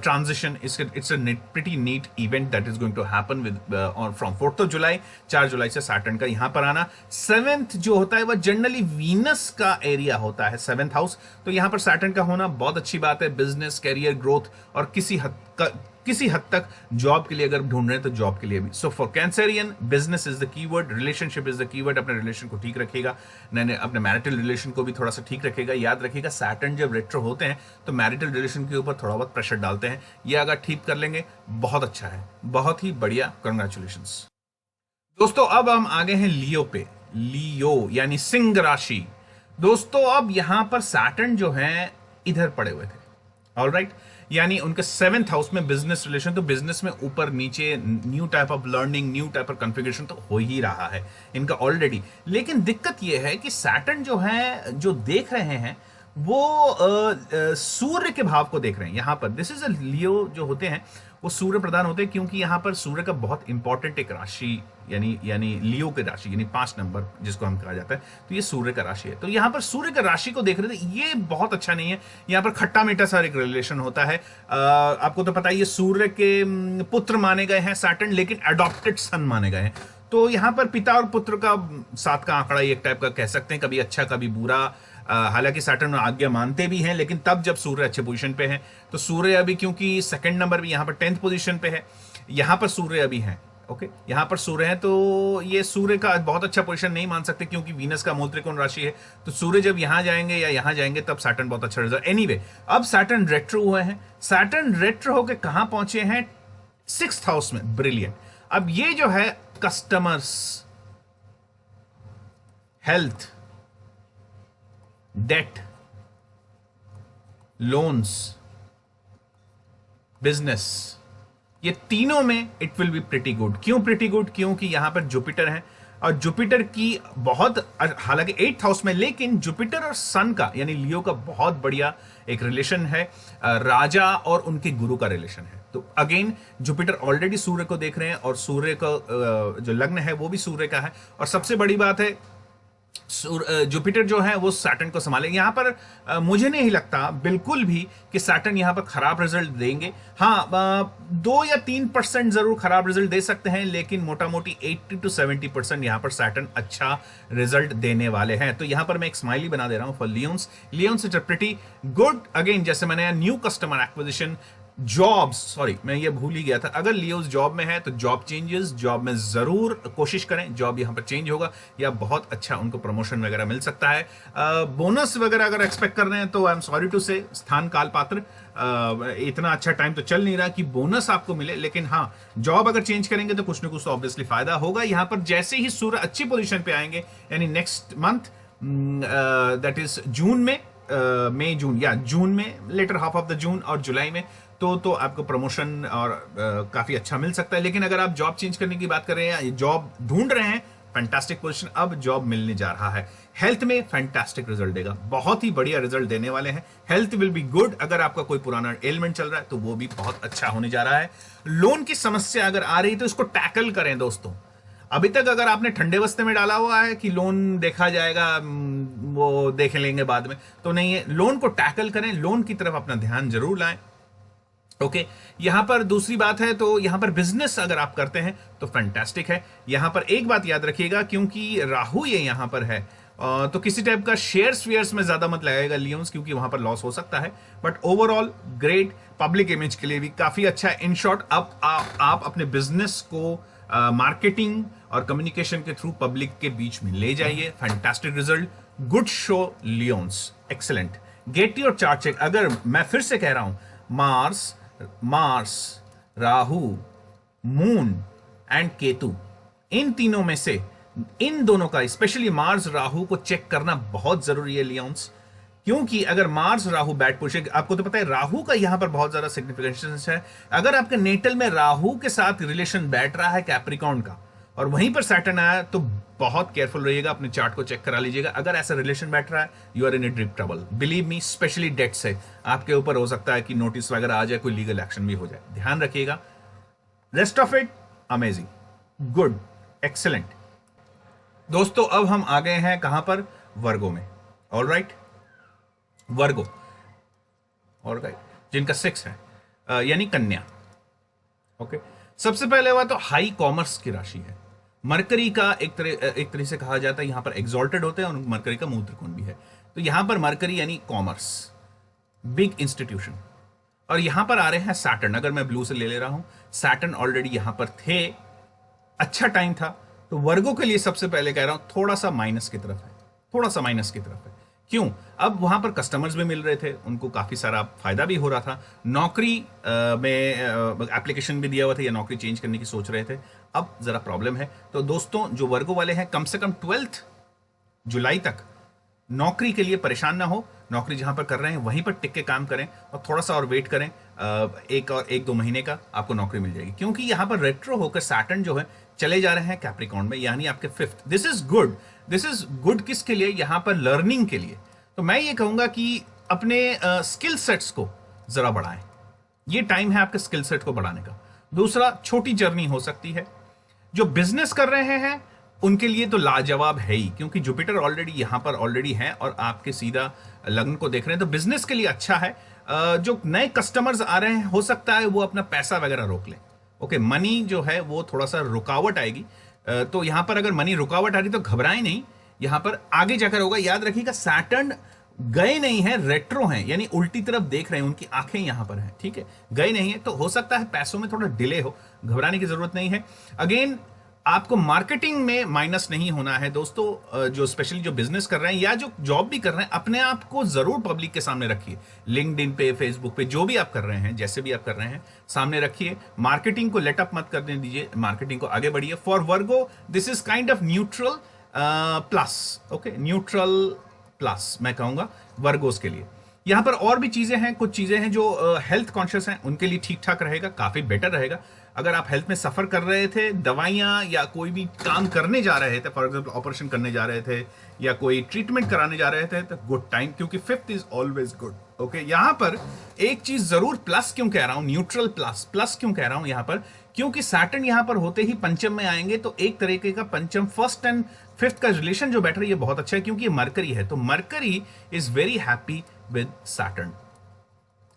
transition. It's a pretty neat event that is going to happen with from 4th of July, 4 जुलाई से Saturn का यहाँ पर आना। 7th जो होता है वह जनरली वीनस का एरिया होता है, 7th हाउस, तो यहाँ पर सैटर्न का होना बहुत अच्छी बात है। बिजनेस, कैरियर ग्रोथ, और किसी हद तक जॉब के लिए अगर ढूंढ रहे हैं तो जॉब के लिए भी। So for Cancerian, business is the keyword, relationship is the keyword. अपने रिलेशन को ठीक रखेगा, अपने मैरिटल रिलेशन को भी थोड़ा सा ठीक रखेगा। याद रखिएगा, सैटर्न जब रेट्रो होते हैं तो मैरिटल रिलेशन के ऊपर थोड़ा बहुत प्रेशर डालते हैं। ये अगर ठीक कर लेंगे बहुत अच्छा है, बहुत ही बढ़िया, कंग्रेचुलेशंस। दोस्तों अब हम आगे हैं लियो पे। लियो यानी सिंह राशि। दोस्तों अब यहां पर सैटर्न जो है इधर पड़े हुए थे, ऑलराइट। यानी उनके 7th हाउस में बिजनेस रिलेशन, तो बिजनेस में ऊपर नीचे new type of learning, new type of configuration तो हो ही रहा है इनका ऑलरेडी। लेकिन दिक्कत यह है कि सैटर्न जो है, जो देख रहे हैं वो सूर्य के भाव को देख रहे हैं यहां पर। दिस इज अ लियो जो होते हैं वो सूर्य प्रधान होते हैं, क्योंकि यहां पर सूर्य का बहुत इंपॉर्टेंट एक राशि यानी लियो की राशि, यानी 5 नंबर जिसको हम कहा जाता है, तो ये सूर्य का राशि है। तो यहां पर सूर्य का राशि को देख रहे थे, ये बहुत अच्छा नहीं है। यहां पर खट्टा मीठा सा एक रिलेशन होता है। आपको तो पता है ये सूर्य के पुत्र माने गए हैं सैटर्न, लेकिन अडॉप्टेड सन माने गए हैं। तो यहां पर पिता और पुत्र का साथ का आंकड़ा एक टाइप का कह सकते हैं, कभी अच्छा कभी बुरा। हालांकि सैटर्न आज्ञा मानते भी हैं, लेकिन तब जब सूर्य अच्छे पोजीशन पे है। तो सूर्य अभी क्योंकि सेकंड नंबर भी यहां पर 10th पोजीशन पे है, यहां पर सूर्य अभी है। ओके, यहां पर सूर्य है, तो ये सूर्य का बहुत अच्छा पोजीशन नहीं मान सकते, क्योंकि वीनस का मूल त्रिकोण राशि है। तो सूर्य जब यहां जाएंगे या यहां जाएंगे तब सैटर्न बहुत अच्छा रिजल्ट। एनीवे, अब सैटर्न रेट्रो हुए हैं। सैटर्न रेट्रो होकर कहां पहुंचे हैं? 6th हाउस में। ब्रिलियंट। अब ये जो है customers, health, debt, loans, business, ये तीनों में it will be pretty good. क्यों प्रिटी गुड? क्योंकि यहां पर जुपिटर है, और जुपिटर की बहुत, हालांकि 8th हाउस में, लेकिन जुपिटर और सन का यानी लियो का बहुत बढ़िया एक रिलेशन है। राजा और उनके गुरु का रिलेशन है। तो अगेन जुपिटर ऑलरेडी सूर्य को देख रहे हैं, और सूर्य का जो लग्न है वो भी सूर्य का है। और सबसे बड़ी बात है जुपिटर जो है वो सैटर्न को संभालेंगे। यहां पर मुझे नहीं लगता बिल्कुल भी कि सैटर्न यहां पर खराब रिजल्ट देंगे। हाँ, 2 या 3% जरूर खराब रिजल्ट दे सकते हैं, लेकिन मोटा मोटी 80 to 70% यहां पर सैटर्न अच्छा रिजल्ट देने वाले हैं। तो यहां पर मैं एक स्माइली बना दे रहा हूं for lions. Lions is pretty good. Again, जैसे मैंने new customer acquisition, jobs, sorry मैं ये भूल ही गया था, अगर लियोस जॉब में है तो जॉब चेंजेस, जॉब में जरूर कोशिश करें, जॉब यहां पर चेंज होगा या बहुत अच्छा उनको प्रमोशन वगैरह मिल सकता है। बोनस वगैरह अगर एक्सपेक्ट कर रहे हैं तो आई एम सॉरी टू से, स्थान काल पात्र, इतना अच्छा टाइम तो चल नहीं रहा कि बोनस आपको मिले, लेकिन हाँ, जॉब अगर चेंज करेंगे तो कुछ ना कुछ तो ऑब्वियसली फायदा होगा। यहां पर जैसे ही सूर्य अच्छी पोजीशन पे आएंगे, यानी next month, that is June में, मई जून, या जून में, later half of the June और जुलाई में, तो आपको प्रमोशन और काफी अच्छा मिल सकता है। लेकिन अगर आप जॉब चेंज करने की बात कर रहे हैं या जॉब ढूंढ रहे हैं, फैंटास्टिक पोजीशन, अब जॉब मिलने जा रहा है। हेल्थ में फैंटास्टिक रिजल्ट देगा, बहुत ही बढ़िया रिजल्ट देने वाले हैं। Health will be good. अगर आपका कोई पुराना एलिमेंट चल रहा है तो वो भी बहुत अच्छा होने जा रहा है। लोन की समस्या अगर आ रही तो इसको टैकल करें दोस्तों। अभी तक अगर आपने ठंडे बस्ते में डाला हुआ है कि लोन देखा जाएगा, वो देख लेंगे बाद में, तो नहीं है। लोन को टैकल करें, लोन की तरफ अपना ध्यान जरूर लाएं। ओके, यहां पर दूसरी बात है, तो यहां पर बिजनेस अगर आप करते हैं तो फैंटास्टिक है। यहां पर एक बात याद रखिएगा, क्योंकि राहु ये यहां पर है, तो किसी टाइप का शेयर्स वेयर्स में ज्यादा मत लगाएगा लियोन्स, क्योंकि वहां पर लॉस हो सकता है। But overall great, public image के लिए भी काफी अच्छा है। इन शॉर्ट, अब आप अपने बिजनेस को मार्केटिंग और कम्युनिकेशन के थ्रू पब्लिक के बीच में ले जाइए। Fantastic result, good show Leos, excellent. Get your chart check. अगर मैं फिर से कह रहा हूं, Mars, Rahu, moon and Ketu, इन तीनों में से इन दोनों का, स्पेशली मार्स राहु को चेक करना बहुत जरूरी है लियोन्स। क्योंकि अगर मार्स राहु बैड पोजीशन, आपको तो पता है राहु का यहां पर बहुत ज्यादा सिग्निफिकेंस है। अगर आपके नेटल में राहु के साथ रिलेशन बैठ रहा है कैप्रिकॉर्न का, और वहीं पर सैटर्न आया, तो बहुत केयरफुल रहिएगा, अपने चार्ट को चेक करा लीजिएगा। अगर ऐसा रिलेशन बैठ रहा है, you are in a deep trouble, believe me. Specially debt से आपके ऊपर हो सकता है कि नोटिस वगैरह आ जाए, कोई लीगल एक्शन भी हो जाए, ध्यान रखिएगा। Rest of it amazing, good, excellent. दोस्तों, अब हम आ गए हैं कहां पर? वर्गो में। ऑल राइट, वर्गो, ऑल राइट, जिनका 6 है, यानी कन्या। ओके, सबसे पहले हुआ तो हाई कॉमर्स की राशि है। मरकरी का एक तरह से कहा जाता है, यहां पर एग्जॉल्टेड होते हैं, और मरकरी का मूल त्रिकोण भी है। तो यहां पर मरकरी यानी कॉमर्स, बिग इंस्टीट्यूशन। और यहां पर आ रहे हैं सैटर्न। अगर मैं ब्लू से ले रहा हूं, सैटर्न ऑलरेडी यहां पर थे, अच्छा टाइम था। तो वर्गो के लिए सबसे पहले कह रहा हूं, थोड़ा सा माइनस की तरफ है, थोड़ा सा माइनस की तरफ है। क्यों? अब वहां पर कस्टमर्स भी मिल रहे थे, उनको काफी सारा फायदा भी हो रहा था। नौकरी में एप्लीकेशन भी दिया हुआ था, या नौकरी चेंज करने की सोच रहे थे। अब जरा प्रॉब्लम है। तो दोस्तों, जो वर्गो वाले हैं, कम से कम 12 जुलाई तक नौकरी के लिए परेशान ना हो। नौकरी जहां पर कर रहे हैं वहीं पर टिक के काम करें, और थोड़ा सा और वेट करें। एक दो महीने का आपको नौकरी मिल जाएगी, क्योंकि यहाँ पर रेट्रो होकर सैटर्न जो है चले जा रहे हैं कैप्रिकॉर्न में, यानी आपके fifth. This is good, this is good किसके लिए? यहाँ पर लर्निंग के लिए। तो मैं ये कहूंगा कि अपने स्किल सेट्स को जरा बढ़ाएं, ये टाइम है आपके स्किल सेट को बढ़ाने का। दूसरा, छोटी जर्नी हो सकती है। जो बिजनेस कर रहे हैं उनके लिए तो लाजवाब है ही, क्योंकि जुपिटर ऑलरेडी यहां पर ऑलरेडी है और आपके सीधा लग्न को देख रहे हैं, तो बिजनेस के लिए अच्छा है। जो नए कस्टमर्स आ रहे हैं हो सकता है वो अपना पैसा वगैरह रोक ले। ओके, मनी जो है वो थोड़ा सा रुकावट आएगी। तो यहां पर अगर मनी रुकावट आ रही तो घबराएं नहीं, यहां पर आगे जाकर होगा। याद रखिएगा सैटर्न गए नहीं है, रेट्रो हैं, यानी उल्टी तरफ देख रहे हैं, उनकी आंखें यहां पर हैं, ठीक है, गए नहीं है। तो हो सकता है पैसों में थोड़ा डिले हो, घबराने की जरूरत नहीं है। अगेन, आपको मार्केटिंग में माइनस नहीं होना है दोस्तों। जो स्पेशली जो बिजनेस कर रहे हैं या जो जॉब भी कर रहे हैं, अपने आप को जरूर पब्लिक के सामने रखिए। लिंक्डइन पे, फेसबुक पे, जो भी आप कर रहे हैं, जैसे भी आप कर रहे हैं, सामने रखिए। मार्केटिंग को लेटअप मत करने दीजिए, मार्केटिंग को आगे बढ़िए। For Virgo this is kind of neutral plus. Okay, neutral plus मैं कहूंगा वर्गोस के लिए। यहां पर और भी चीजें हैं, कुछ चीजें हैं जो हेल्थ कॉन्शियस हैं उनके लिए ठीक ठाक रहेगा, काफी बेटर रहेगा। अगर आप हेल्थ में सफर कर रहे थे, दवाइयां या कोई भी काम करने जा रहे थे, फॉर एग्जाम्पल ऑपरेशन करने जा रहे थे या कोई ट्रीटमेंट कराने जा रहे थे, तो गुड टाइम, क्योंकि fifth is always good. Okay, यहां पर एक चीज जरूर प्लस क्यों कह रहा हूं, न्यूट्रल प्लस प्लस क्यों कह रहा हूं यहां पर, क्योंकि सैटर्न यहां पर होते ही पंचम में आएंगे, तो एक तरीके का पंचम फर्स्ट एंड फिफ्थ का रिलेशन जो बैठ रहा है ये बहुत अच्छा है, क्योंकि ये मरकरी है, तो Mercury is very happy with Saturn.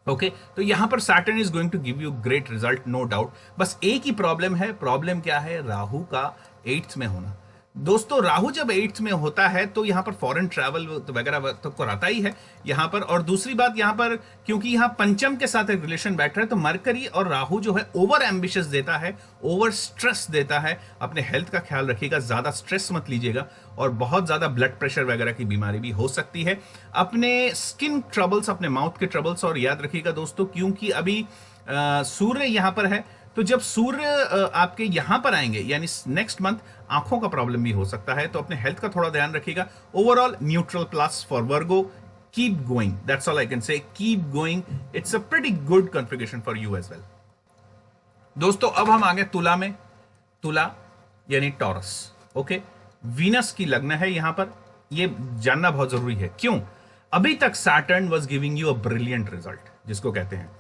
Okay, तो यहां पर Saturn is going to give you great result, no doubt. बस एक ही प्रॉब्लम है, प्रॉब्लम क्या है? राहु का 8th में होना। दोस्तों, राहु जब 8th में होता है तो यहां पर फॉरेन ट्रैवल वगैरह तो कराता ही है यहां पर। और दूसरी बात, यहां पर क्योंकि यहां पंचम के साथ एक रिलेशन बैठ रहा है, तो मरकरी और राहु जो है ओवर एम्बिशियस देता है, ओवर स्ट्रेस देता है। अपने हेल्थ का ख्याल रखिएगा, ज्यादा स्ट्रेस मत लीजिएगा, और बहुत ज्यादा ब्लड प्रेशर वगैरह की बीमारी भी हो सकती है। अपने स्किन ट्रबल्स, अपने माउथ के ट्रबल्स, और याद रखिएगा दोस्तों, क्योंकि अभी सूर्य यहां पर है, तो जब सूर्य आपके यहां पर आएंगे यानी नेक्स्ट मंथ, आंखों का प्रॉब्लम भी हो सकता है, तो अपने हेल्थ का थोड़ा ध्यान रखिएगा। Overall neutral plus for Virgo. Keep going, that's all I can say, keep going, it's a pretty good configuration for you as well. दोस्तों, अब हम आ गए तुला में। तुला यानी टॉरस। ओके, वीनस की लग्न है यहां पर, यह जानना बहुत जरूरी है। क्यों? अभी तक Saturn was giving you a brilliant result, जिसको कहते हैं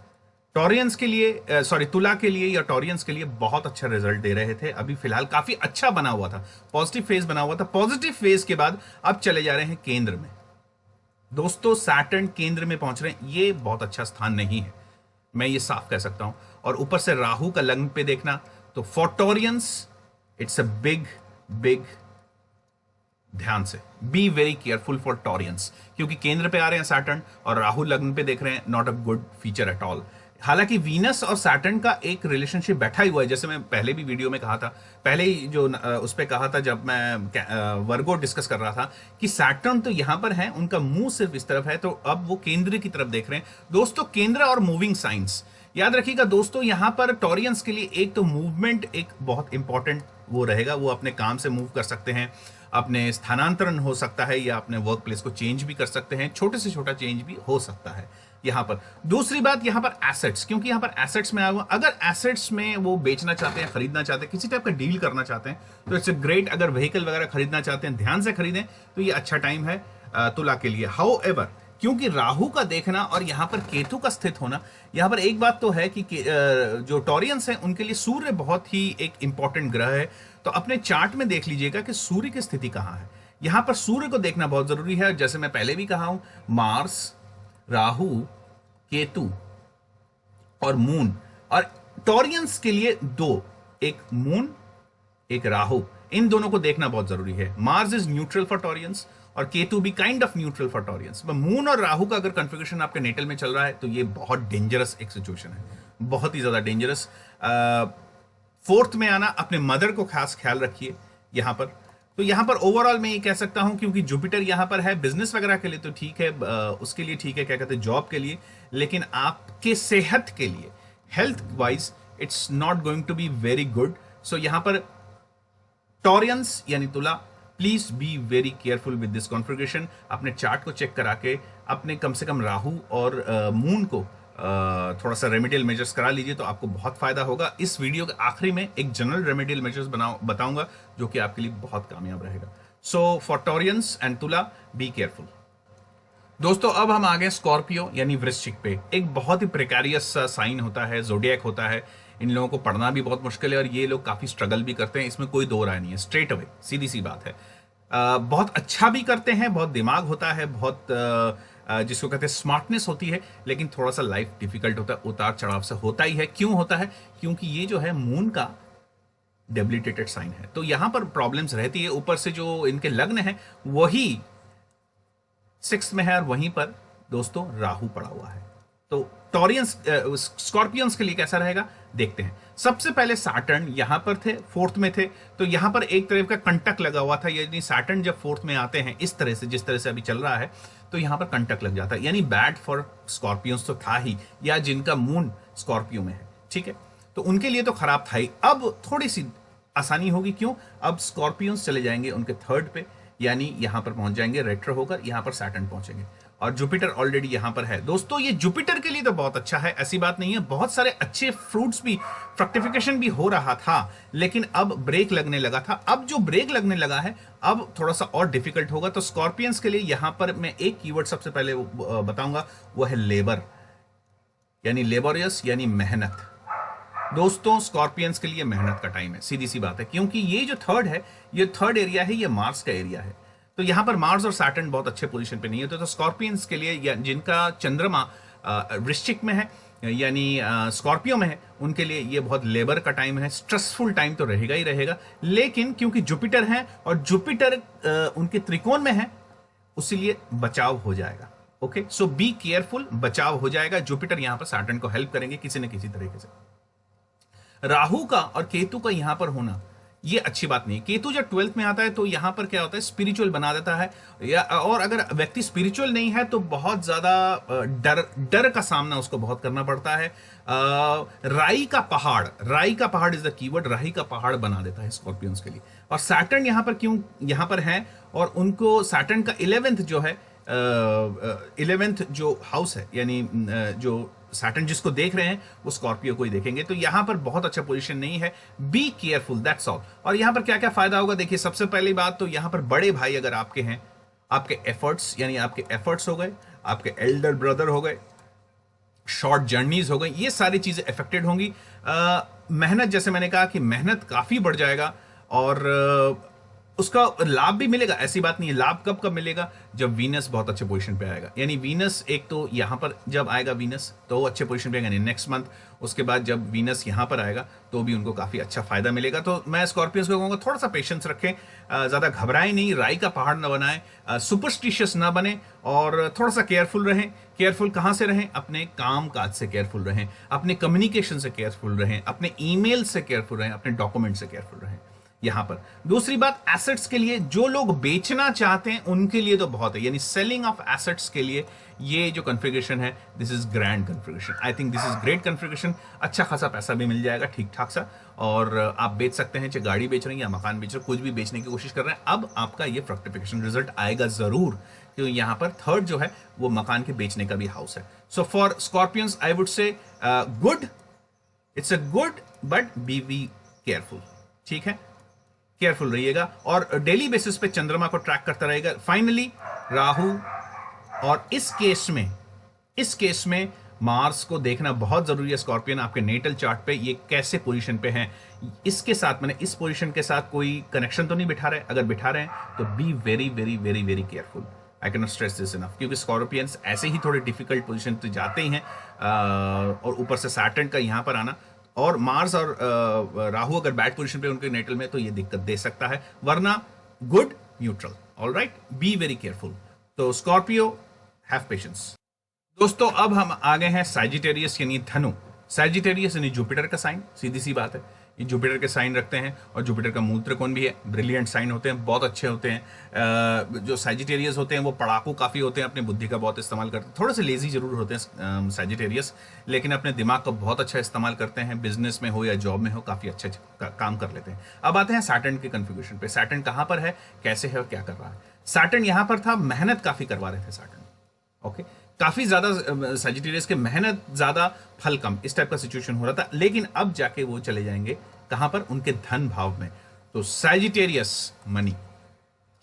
टॉरियंस के लिए, सॉरी तुला के लिए या टॉरियंस के लिए बहुत अच्छा रिजल्ट दे रहे थे। अभी फिलहाल काफी अच्छा बना हुआ था, पॉजिटिव फेज बना हुआ था। पॉजिटिव फेज के बाद अब चले जा रहे हैं केंद्र में। दोस्तों, सैटर्न केंद्र में पहुंच रहे हैं, ये बहुत अच्छा स्थान नहीं है, मैं ये साफ कह सकता हूं। और ऊपर से राहु का लग्न पे देखना, तो for Taureans it's a big big, ध्यान से B very careful for Taureans, क्योंकि केंद्र पे आ रहे हैं सैटर्न और राहु लग्न पे देख रहे हैं, not a good feature at all. हालांकि वीनस और सैटर्न का एक रिलेशनशिप बैठा ही हुआ है, जैसे मैं पहले भी वीडियो में कहा था, पहले ही जो उस पर कहा था जब मैं वर्गो डिस्कस कर रहा था, कि सैटर्न तो यहां पर है, उनका मुंह सिर्फ इस तरफ है, तो अब वो केंद्र की तरफ देख रहे हैं। दोस्तों, केंद्र और मूविंग साइंस याद रखिएगा दोस्तों, यहां पर टॉरियंस के लिए एक तो मूवमेंट एक बहुत इंपॉर्टेंट वो रहेगा, वो अपने काम से मूव कर सकते हैं, अपने स्थानांतरण हो सकता है, या अपने वर्क प्लेस को चेंज भी कर सकते हैं, छोटे से छोटा चेंज भी हो सकता है यहां पर। दूसरी बात, यहां पर एसेट्स, क्योंकि यहां पर एसेट्स में आया हुआ, अगर एसेट्स में वो बेचना चाहते हैं, खरीदना चाहते हैं, किसी टाइप का डील करना चाहते हैं, तो इट्स अ ग्रेट। अगर व्हीकल वगैरह खरीदना चाहते हैं, ध्यान से खरीदें, तो ये अच्छा टाइम है तुला के लिए। हाउ एवर, क्योंकि राहु का देखना और यहां पर केतु का स्थित होना, यहां पर एक बात तो है कि जो टॉरियंस हैं उनके लिए सूर्य बहुत ही एक इंपॉर्टेंट ग्रह है। तो अपने चार्ट में देख लीजिएगा कि सूर्य की स्थिति कहां है, यहां पर सूर्य को देखना बहुत जरूरी है। जैसे मैं पहले भी कहा हूं, मार्स, राहु, केतु और मून, और टॉरियंस के लिए दो, एक मून एक राहु, इन दोनों को देखना बहुत जरूरी है। Mars is neutral for Taureans और केतु भी kind of neutral for Taureans. Moon और राहु का अगर कॉन्फ़िगरेशन आपके नेटल में चल रहा है, तो ये बहुत डेंजरस एक सिचुएशन है, बहुत ही ज्यादा डेंजरस। फोर्थ में आना, अपने मदर को खास ख्याल रखिए यहां पर। तो यहां पर ओवरऑल मैं ये कह सकता हूं, क्योंकि जुपिटर यहां पर है, बिजनेस वगैरह के लिए तो ठीक है, उसके लिए ठीक है, क्या कहते हैं, जॉब के लिए, लेकिन आपके सेहत के लिए, health wise it's not going to be very good. So यहां पर टॉरियंस यानी Tula, please be very careful with this configuration. अपने चार्ट को चेक करा के अपने कम से कम राहु और मून को थोड़ा सा रेमेडियल मेजर्स करा लीजिए तो आपको बहुत फायदा होगा। इस वीडियो के आखिरी में एक जनरल रेमेडियल मेजर्स बताऊंगा जो कि आपके लिए बहुत कामयाब रहेगा। सो फॉर टॉरियंस एंड तुला, बी केयरफुल। दोस्तों अब हम आ गए स्कॉर्पियो यानी वृश्चिक पे। एक बहुत ही प्रिकैरियस सा साइन होता है, जोडियक होता है। इन लोगों को पढ़ना भी बहुत मुश्किल है और ये लोग काफी स्ट्रगल भी करते हैं, इसमें कोई दो राय नहीं है, स्ट्रेट अवे सीधी सी बात है। बहुत अच्छा भी करते हैं, बहुत दिमाग होता है, बहुत जिसको कहते हैं स्मार्टनेस होती है, लेकिन थोड़ा सा लाइफ डिफिकल्ट होता है, उतार चढ़ाव से होता ही है। क्यों होता है? क्योंकि ये जो है मून का डेबिलिटेटेड साइन है, तो यहां पर प्रॉब्लम्स रहती है। ऊपर से जो इनके लग्न है वही 6 में है और वहीं पर दोस्तों राहु पड़ा हुआ है। तो टॉरियंस स्कॉर्पियंस के लिए कैसा रहेगा देखते हैं। सबसे पहले सैटर्न यहां पर थे, 4th में थे, तो यहां पर एक तरह का कंटक लगा हुआ था। यानी सैटर्न जब 4th में आते हैं इस तरह से, जिस तरह से अभी चल रहा है, तो यहां पर कंटक लग जाता है, यानी बैड फॉर स्कॉर्पियंस तो था ही, या जिनका मून स्कॉर्पियो में है, ठीक है, तो उनके लिए तो खराब था ही। अब थोड़ी सी आसानी होगी, क्यों? अब स्कॉर्पियंस चले जाएंगे उनके 3rd पे, यानी यहां पर पहुंच जाएंगे रेट्रो होकर, यहां पर सैटर्न पहुंचेंगे और जुपिटर ऑलरेडी यहां पर है। दोस्तों ये जुपिटर के लिए तो बहुत अच्छा है, ऐसी बात नहीं है, बहुत सारे अच्छे फ्रूट्स भी, फ्रक्टिफिकेशन भी हो रहा था, लेकिन अब ब्रेक लगने लगा था। अब जो ब्रेक लगने लगा है अब थोड़ा सा और डिफिकल्ट होगा। तो स्कॉर्पियंस के लिए यहां पर मैं एक कीवर्ड सबसे पहले बताऊंगा, वो है लेबर, यानी लेबोरियस यानी मेहनत। दोस्तों स्कॉर्पियंस के लिए मेहनत का टाइम है, सीधी सी बात है, क्योंकि ये जो 3rd है, ये 3rd एरिया है, ये मार्स का एरिया है। तो यहां पर मार्स और सैटर्न बहुत अच्छे पोजीशन पे नहीं होते, तो स्कॉर्पियंस के लिए जिनका चंद्रमा वृश्चिक में है यानी स्कॉर्पियो में है, उनके लिए ये बहुत लेबर का टाइम है, स्ट्रेसफुल टाइम तो रहेगा ही रहेगा। लेकिन क्योंकि जुपिटर है और जुपिटर उनके त्रिकोण में है, उसीलिए बचाव हो जाएगा। ओके, सो बी केयरफुल, बचाव हो जाएगा। जुपिटर यहां पर सैटर्न को हेल्प करेंगे किसी न किसी तरीके से। राहु का और केतु का यहां पर होना ये अच्छी बात नहीं। केतु जब 12th में आता है तो यहां पर क्या होता है, स्पिरिचुअल बना देता है, या और अगर व्यक्ति स्पिरिचुअल नहीं है तो बहुत ज्यादा डर का सामना उसको बहुत करना पड़ता है। राई का पहाड़ इज द कीवर्ड, राई का पहाड़ बना देता है स्कॉर्पियंस के लिए। और सैटर्न यहां पर क्यों यहां पर है, और उनको सैटर्न का 11th जो है 11th जो हाउस है, यानी जो सैटर्न जिसको देख रहे हैं वो स्कॉर्पियो को ही देखेंगे, तो यहां पर बहुत अच्छा पोजीशन नहीं है। Be careful, that's all. और यहां पर क्या क्या फायदा होगा देखिए, सबसे पहली बात तो यहां पर बड़े भाई अगर आपके हैं, आपके एफर्ट्स, यानी आपके एफर्ट्स हो गए, आपके एल्डर ब्रदर हो गए, शॉर्ट जर्नीज हो गई, ये सारी चीजें अफेक्टेड होंगी। मेहनत, जैसे मैंने कहा कि मेहनत काफी बढ़ जाएगा और उसका लाभ भी मिलेगा, ऐसी बात नहीं है। लाभ कब कब मिलेगा? जब वीनस बहुत अच्छे पोजीशन पे आएगा, यानी वीनस एक तो यहां पर जब आएगा वीनस तो वो अच्छे पोजीशन पे आएगा, यानी नेक्स्ट मंथ। उसके बाद जब वीनस यहां पर आएगा तो भी उनको काफी अच्छा फायदा मिलेगा। तो मैं स्कॉर्पियंस को कहूंगा थोड़ा सा पेशेंस रखें, ज्यादा घबराएं नहीं, राई का पहाड़ ना बनाएं, सुपरस्टिशियस ना बने और थोड़ा सा केयरफुल रहें। केयरफुल कहां से रहें? अपने काम काज से केयरफुल रहें, अपने कम्युनिकेशन से केयरफुल रहें, अपने ईमेल से केयरफुल रहें, अपने डॉक्यूमेंट से केयरफुल रहें। यहां पर दूसरी बात, एसेट्स के लिए जो लोग बेचना चाहते हैं उनके लिए तो बहुत है, यानी सेलिंग ऑफ एसेट्स के लिए ये जो कॉन्फ़िगरेशन है, this is grand configuration, I think this is great configuration. अच्छा खासा पैसा भी मिल जाएगा ठीक ठाक सा, और आप बेच सकते हैं, चाहे गाड़ी बेच रहे हैं या मकान बेच रहे हैं, कुछ भी बेचने की कोशिश कर रहे हैं। अब आपका ये फ्रक्टिफिकेशन रिजल्ट आएगा जरूर, क्योंकि यहां पर 3rd जो है वो मकान के बेचने का भी हाउस है। So for Scorpions I would say good, it's a good, but be careful, ठीक है, केयरफुल रहिएगा और डेली बेसिस पे चंद्रमा को ट्रैक करता रहेगा। फाइनली राहु, और इस केस में मार्स को देखना बहुत जरूरी है। स्कॉर्पियन आपके नेटल चार्ट पे ये कैसे पोजीशन पे हैं, इसके साथ मैंने इस पोजीशन के साथ कोई कनेक्शन तो नहीं बिठा रहे, अगर बिठा रहे हैं तो B very very very very careful. I can not stress this enough, क्योंकि स्कॉर्पियंस ऐसे ही थोड़े डिफिकल्ट पोजीशन पे जाते ही हैं, और ऊपर से सैटर्न का यहां पर आना, और मार्स और राहु अगर बैड पोजीशन पे उनके नेटल में, तो ये दिक्कत दे सकता है, वरना good neutral. Alright, B very careful. तो स्कॉर्पियो, हैव पेशेंस। दोस्तों अब हम आ गए हैं सैजिटेरियस यानी धनु। सैजिटेरियस यानी जुपिटर का साइन, सीधी सी बात है, ये जुपिटर के साइन रखते हैं और जुपिटर का मूल त्रिकोण भी है, ब्रिलियंट साइन होते हैं, बहुत अच्छे होते हैं। जो सैजिटेरियस होते हैं वो पढ़ाकू काफ़ी होते हैं, अपनी बुद्धि का बहुत इस्तेमाल करते हैं, थोड़े से लेजी जरूर होते हैं सैजिटेरियस, लेकिन अपने दिमाग का बहुत अच्छा इस्तेमाल करते हैं, बिजनेस में हो या जॉब में हो काफ़ी अच्छे काम कर लेते हैं। अब आते हैं सैटर्न के कन्फिगरेशन पे। सैटर्न कहाँ पर है, कैसे है और क्या कर रहा है? सैटर्न यहाँ पर था, मेहनत काफ़ी करवा रहे थे सैटर्न, ओके, काफी ज्यादा सैजिटेरियस के मेहनत ज्यादा फल कम, इस टाइप का सिचुएशन हो रहा था। लेकिन अब जाके वो चले जाएंगे कहां पर, उनके धन भाव में। तो सैजिटेरियस मनी,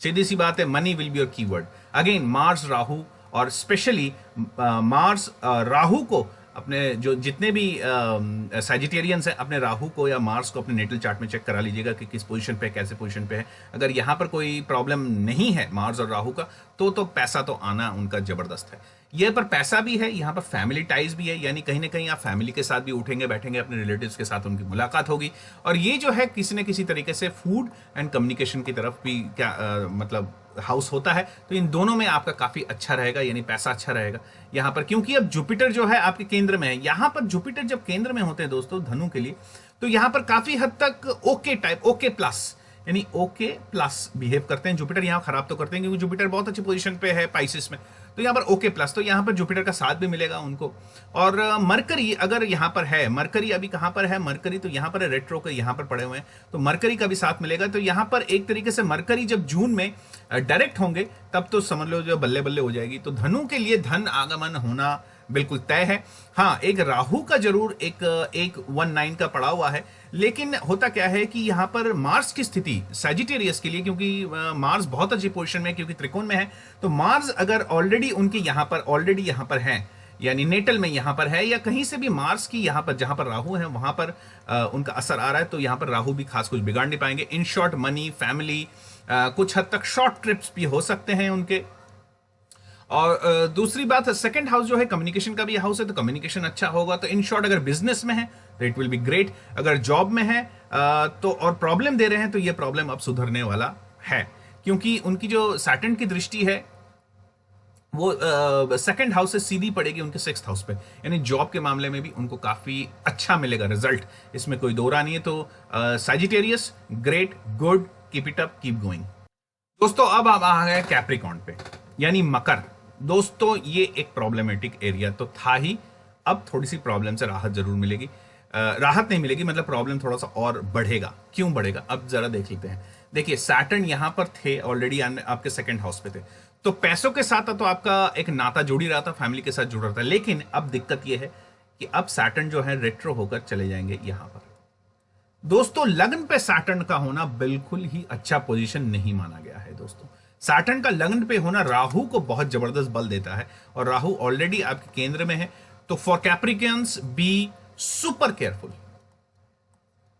सीधी सी बात है, money will be your keyword. Again Mars Rahu, और स्पेशली मार्स राहु को अपने जो जितने भी सैजिटेरियंस हैं अपने राहु को या मार्स को अपने नेटल चार्ट में चेक करा लीजिएगा कि किस पोजीशन पे, कैसे पोजीशन पे है। अगर यहाँ पर कोई प्रॉब्लम नहीं है मार्स और राहु का, तो पैसा तो आना उनका जबरदस्त है। ये पर पैसा भी है, यहाँ पर फैमिली टाइज भी है, यानी कहीं ना कहीं आप फैमिली के साथ भी उठेंगे बैठेंगे, अपने रिलेटिव्स के साथ उनकी मुलाकात होगी। और ये जो है किसी न किसी तरीके से फूड एंड कम्युनिकेशन की तरफ भी क्या मतलब हाउस होता है। तो इन दोनों में आपका काफी अच्छा रहेगा, यानी पैसा अच्छा रहेगा यहाँ पर। क्योंकि अब जुपिटर जो है आपके केंद्र में है, यहाँ पर जुपिटर जब केंद्र में होते हैं दोस्तों धनु के लिए, तो यहाँ पर काफी हद तक ओके टाइप, ओके प्लस, यानी ओके प्लस बिहेव करते हैं। जुपिटर यहाँ खराब तो करते हैं क्योंकि जुपिटर बहुत अच्छी पोजीशन पे है पाइसिस में, तो यहाँ पर ओके प्लस, तो यहाँ पर जुपिटर का साथ भी मिलेगा उनको। और मरकरी अगर यहाँ पर है, मरकरी अभी कहाँ पर है, मरकरी तो यहाँ पर है, रेट्रो के यहाँ पर पड़े हुए हैं, तो मरकरी का भी साथ मिलेगा। तो यहाँ पर एक तरीके से मरकरी जब जून में डायरेक्ट होंगे तब तो समझ लो जो बल्ले बल्ले हो जाएगी। तो धनु के लिए धन आगमन होना बिल्कुल तय है। हाँ, एक राहु का जरूर एक 1-9 का पड़ा हुआ है, लेकिन होता क्या है कि यहाँ पर मार्स की स्थिति सैजिटेरियस के लिए, क्योंकि मार्स बहुत अच्छी पोजीशन में है क्योंकि त्रिकोण में है, तो मार्स अगर ऑलरेडी उनके यहाँ पर है, यानी नेटल में यहाँ पर है, या कहीं से भी मार्स की यहाँ पर जहाँ पर राहु है वहां पर उनका असर आ रहा है, तो यहाँ पर राहु भी खास कुछ बिगाड़ नहीं पाएंगे। इन शॉर्ट मनी, फैमिली, कुछ हद तक शॉर्ट ट्रिप्स भी हो सकते हैं उनके। और दूसरी बात, सेकंड हाउस जो है कम्युनिकेशन का भी हाउस है, तो कम्युनिकेशन अच्छा होगा। तो इन शॉर्ट अगर बिजनेस में है तो इट विल बी ग्रेट, अगर जॉब में है तो और प्रॉब्लम दे रहे हैं तो ये प्रॉब्लम अब सुधरने वाला है, क्योंकि उनकी जो सैटर्न की दृष्टि है वो सेकंड हाउस से सीधी पड़ेगी उनके 6th हाउस पे, यानी जॉब के मामले में भी उनको काफी अच्छा मिलेगा रिजल्ट, इसमें कोई दो राय नहीं है। तो Sagittarius great, good, keep it up, keep going. दोस्तों अब आप आ गए कैप्रिकॉन पे, यानी मकर। दोस्तों ये एक प्रॉब्लमेटिक एरिया तो था ही, अब थोड़ी सी प्रॉब्लम से राहत जरूर मिलेगी। राहत नहीं मिलेगी, मतलब प्रॉब्लम थोड़ा सा और बढ़ेगा। क्यों बढ़ेगा अब जरा देख लेते हैं। देखिए सैटर्न यहां पर थे ऑलरेडी, आपके 2nd हाउस पे थे, तो पैसों के साथ तो आपका एक नाता जुड़ ही रहा था, फैमिली के साथ जुड़ रहा था। लेकिन अब दिक्कत यह है कि अब सैटर्न जो है रेट्रो होकर चले जाएंगे यहां पर। दोस्तों लग्न पे सैटर्न का होना बिल्कुल ही अच्छा पोजीशन नहीं माना गया है दोस्तों। सैटर्न का लग्न पे होना राहु को बहुत जबरदस्त बल देता है, और राहु ऑलरेडी आपके केंद्र में है। तो for Capricorns be super careful.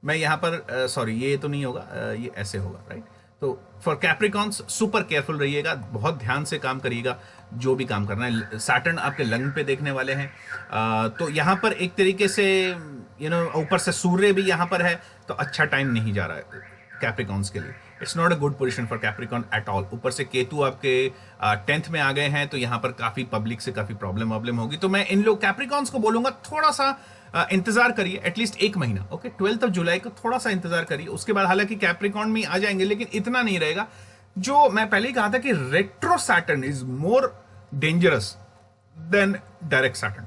मैं यहां पर सॉरी ये तो नहीं होगा, ये ऐसे होगा, राइट। तो फॉर कैप्रिकॉन्स सुपर केयरफुल रहिएगा, बहुत ध्यान से काम करिएगा जो भी काम करना है। सैटर्न आपके लग्न पे देखने वाले हैं, तो यहां पर एक तरीके से ऊपर से सूर्य भी यहां पर है, तो अच्छा टाइम नहीं जा रहा है कैप्रिकॉन्स के लिए। It's not a good position for Capricorn at all. ऊपर से केतु आपके 10th में आ गए हैं, तो यहां पर काफी पब्लिक से काफी प्रॉब्लम होगी। तो मैं इन लोग कैप्रिकॉन्स को बोलूंगा थोड़ा सा इंतजार करिए, एटलीस्ट 1 महीना, ओके 12 जुलाई को थोड़ा सा इंतजार करिए। उसके बाद हालांकि कैप्रिकॉन में आ जाएंगे, लेकिन इतना नहीं रहेगा। जो मैं पहले ही कहा था कि retro Saturn is more dangerous than direct Saturn.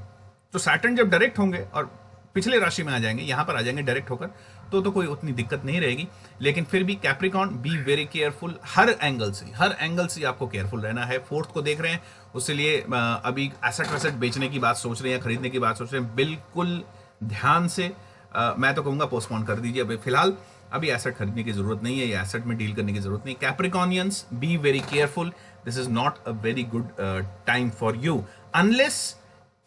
तो सैटर्न जब डायरेक्ट होंगे और पिछले राशि में आ जाएंगे, यहां पर आ जाएंगे डायरेक्ट होकर, तो कोई उतनी दिक्कत नहीं रहेगी। लेकिन फिर भी कैप्रिकॉन बी वेरी केयरफुल, हर एंगल से आपको केयरफुल रहना है। 4th को देख रहे हैं, उसके लिए अभी एसेट वैसेट बेचने की बात सोच रहे हैं, खरीदने की बात सोच रहे हैं, बिल्कुल ध्यान से मैं तो कहूंगा पोस्टपोन कर दीजिए। अभी फिलहाल अभी एसेट खरीदने की जरूरत नहीं है, या एसेट में डील करने की जरूरत नहीं। Capricornians be very careful, this is not a very good time for you, unless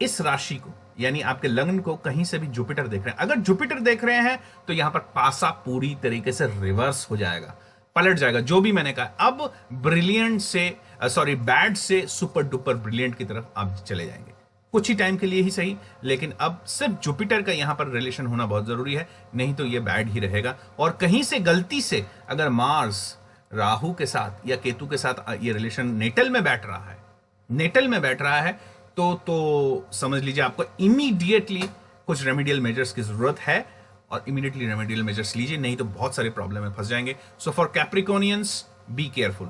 इस राशि को यानी आपके लग्न को कहीं से भी जुपिटर देख रहे हैं। अगर जुपिटर देख रहे हैं तो यहां पर पासा पूरी तरीके से रिवर्स हो जाएगा, पलट जाएगा। जो भी मैंने कहा, अब ब्रिलियंट से बैड से सुपर डुपर ब्रिलियंट की तरफ आप चले जाएंगे, कुछ ही टाइम के लिए ही सही, लेकिन अब सिर्फ जुपिटर का यहां पर रिलेशन होना बहुत जरूरी है, नहीं तो ये बैड ही रहेगा। और कहीं से गलती से अगर मार्स राहु के साथ या केतु के साथ ये रिलेशन नेटल में बैठ रहा है, तो समझ लीजिए आपको इमीडिएटली कुछ रेमेडियल मेजर्स की जरूरत है, और इमीडिएटली रेमेडियल मेजर्स लीजिए, नहीं तो बहुत सारे प्रॉब्लम में फंस जाएंगे। So for Capricornians be careful,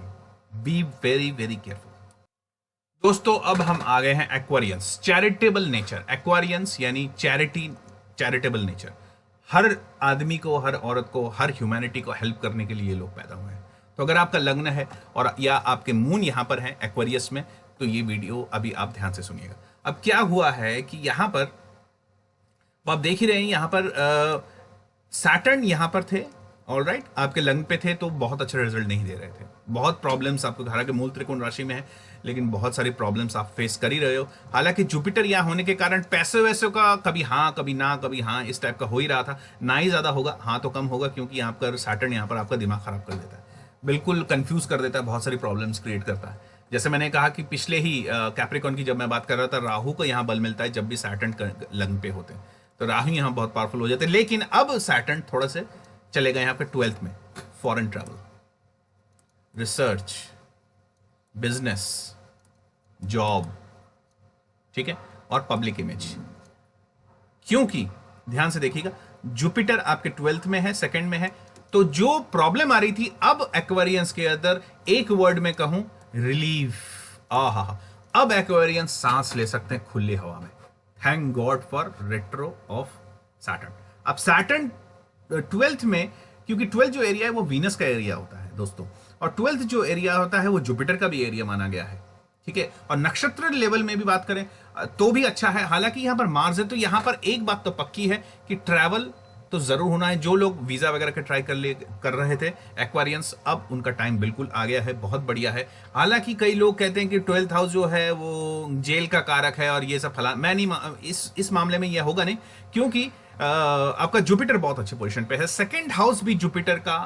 be very very careful. दोस्तों अब हम आ गए हैं एक्वेरियंस, चैरिटेबल नेचर। एक्वेरियंस यानी चैरिटेबल नेचर। हर आदमी को, हर औरत को, हर ह्यूमैनिटी को हेल्प करने के लिए ये लोग पैदा हुए हैं। तो अगर आपका लग्न है और या आपके मून यहां पर है एक्वेरियस में, तो ये वीडियो अभी आप ध्यान से सुनिएगा। अब क्या हुआ है कि यहां पर तो आप देख ही रहे हैं, यहां पर सैटर्न यहां पर थे, ऑलराइट, आपके लग्न पे थे, तो बहुत अच्छा रिजल्ट नहीं दे रहे थे। बहुत प्रॉब्लम्स आपको, हालांकि मूल त्रिकोण राशि में है, लेकिन बहुत सारी प्रॉब्लम्स आप फेस कर ही रहे हो। हालांकि जुपिटर यहाँ होने के कारण पैसे वैसे का कभी हाँ कभी ना, कभी हाँ, इस टाइप का हो ही रहा था। ना ही ज्यादा होगा, हाँ तो कम होगा, क्योंकि यहाँ पर सैटर्न यहाँ पर आपका दिमाग खराब कर देता है, बिल्कुल कंफ्यूज कर देता है, बहुत सारी प्रॉब्लम्स क्रिएट करता है। जैसे मैंने कहा कि पिछले ही कैप्रिकॉन की जब मैं बात कर रहा था, राहु को यहाँ बल मिलता है जब भी सैटर्न लग्न पे होते हैं, तो राहु यहाँ बहुत पावरफुल हो जाते हैं। लेकिन अब सैटर्न थोड़ा से चलेगा यहाँ पे 12th में, foreign travel, research, business, job, ठीक है, और पब्लिक इमेज। क्योंकि ध्यान से देखिएगा, जुपिटर आपके 12th में है, सेकंड में है, तो जो प्रॉब्लम आ रही थी, अब एक्वेरियंस के अंदर एक वर्ड में कहूं, रिलीफ। आहा, अब एक्वेरियंस सांस ले सकते हैं खुली हवा में। Thank God for retro of Saturn. अब सैटर्न 12th में, क्योंकि 12th जो एरिया है वो वीनस का एरिया होता है दोस्तों, और 12th जो एरिया होता है वो जुपिटर का भी एरिया माना गया है, ठीक है। और नक्षत्र लेवल में भी बात करें तो भी अच्छा है। हालांकि यहां पर मार्स है, तो यहां पर एक बात तो पक्की है कि ट्रैवल तो जरूर होना है। जो लोग वीजा वगैरह के ट्राई कर रहे थे एक्वेरियंस, अब उनका टाइम बिल्कुल आ गया है, बहुत बढ़िया है। हालांकि कई लोग कहते हैं कि 12th हाउस जो है वो जेल का कारक है और ये सब फला, मैं नहीं, इस मामले में यह होगा नहीं, क्योंकि आपका जुपिटर बहुत अच्छे पोजीशन पे है, सेकंड हाउस भी जुपिटर का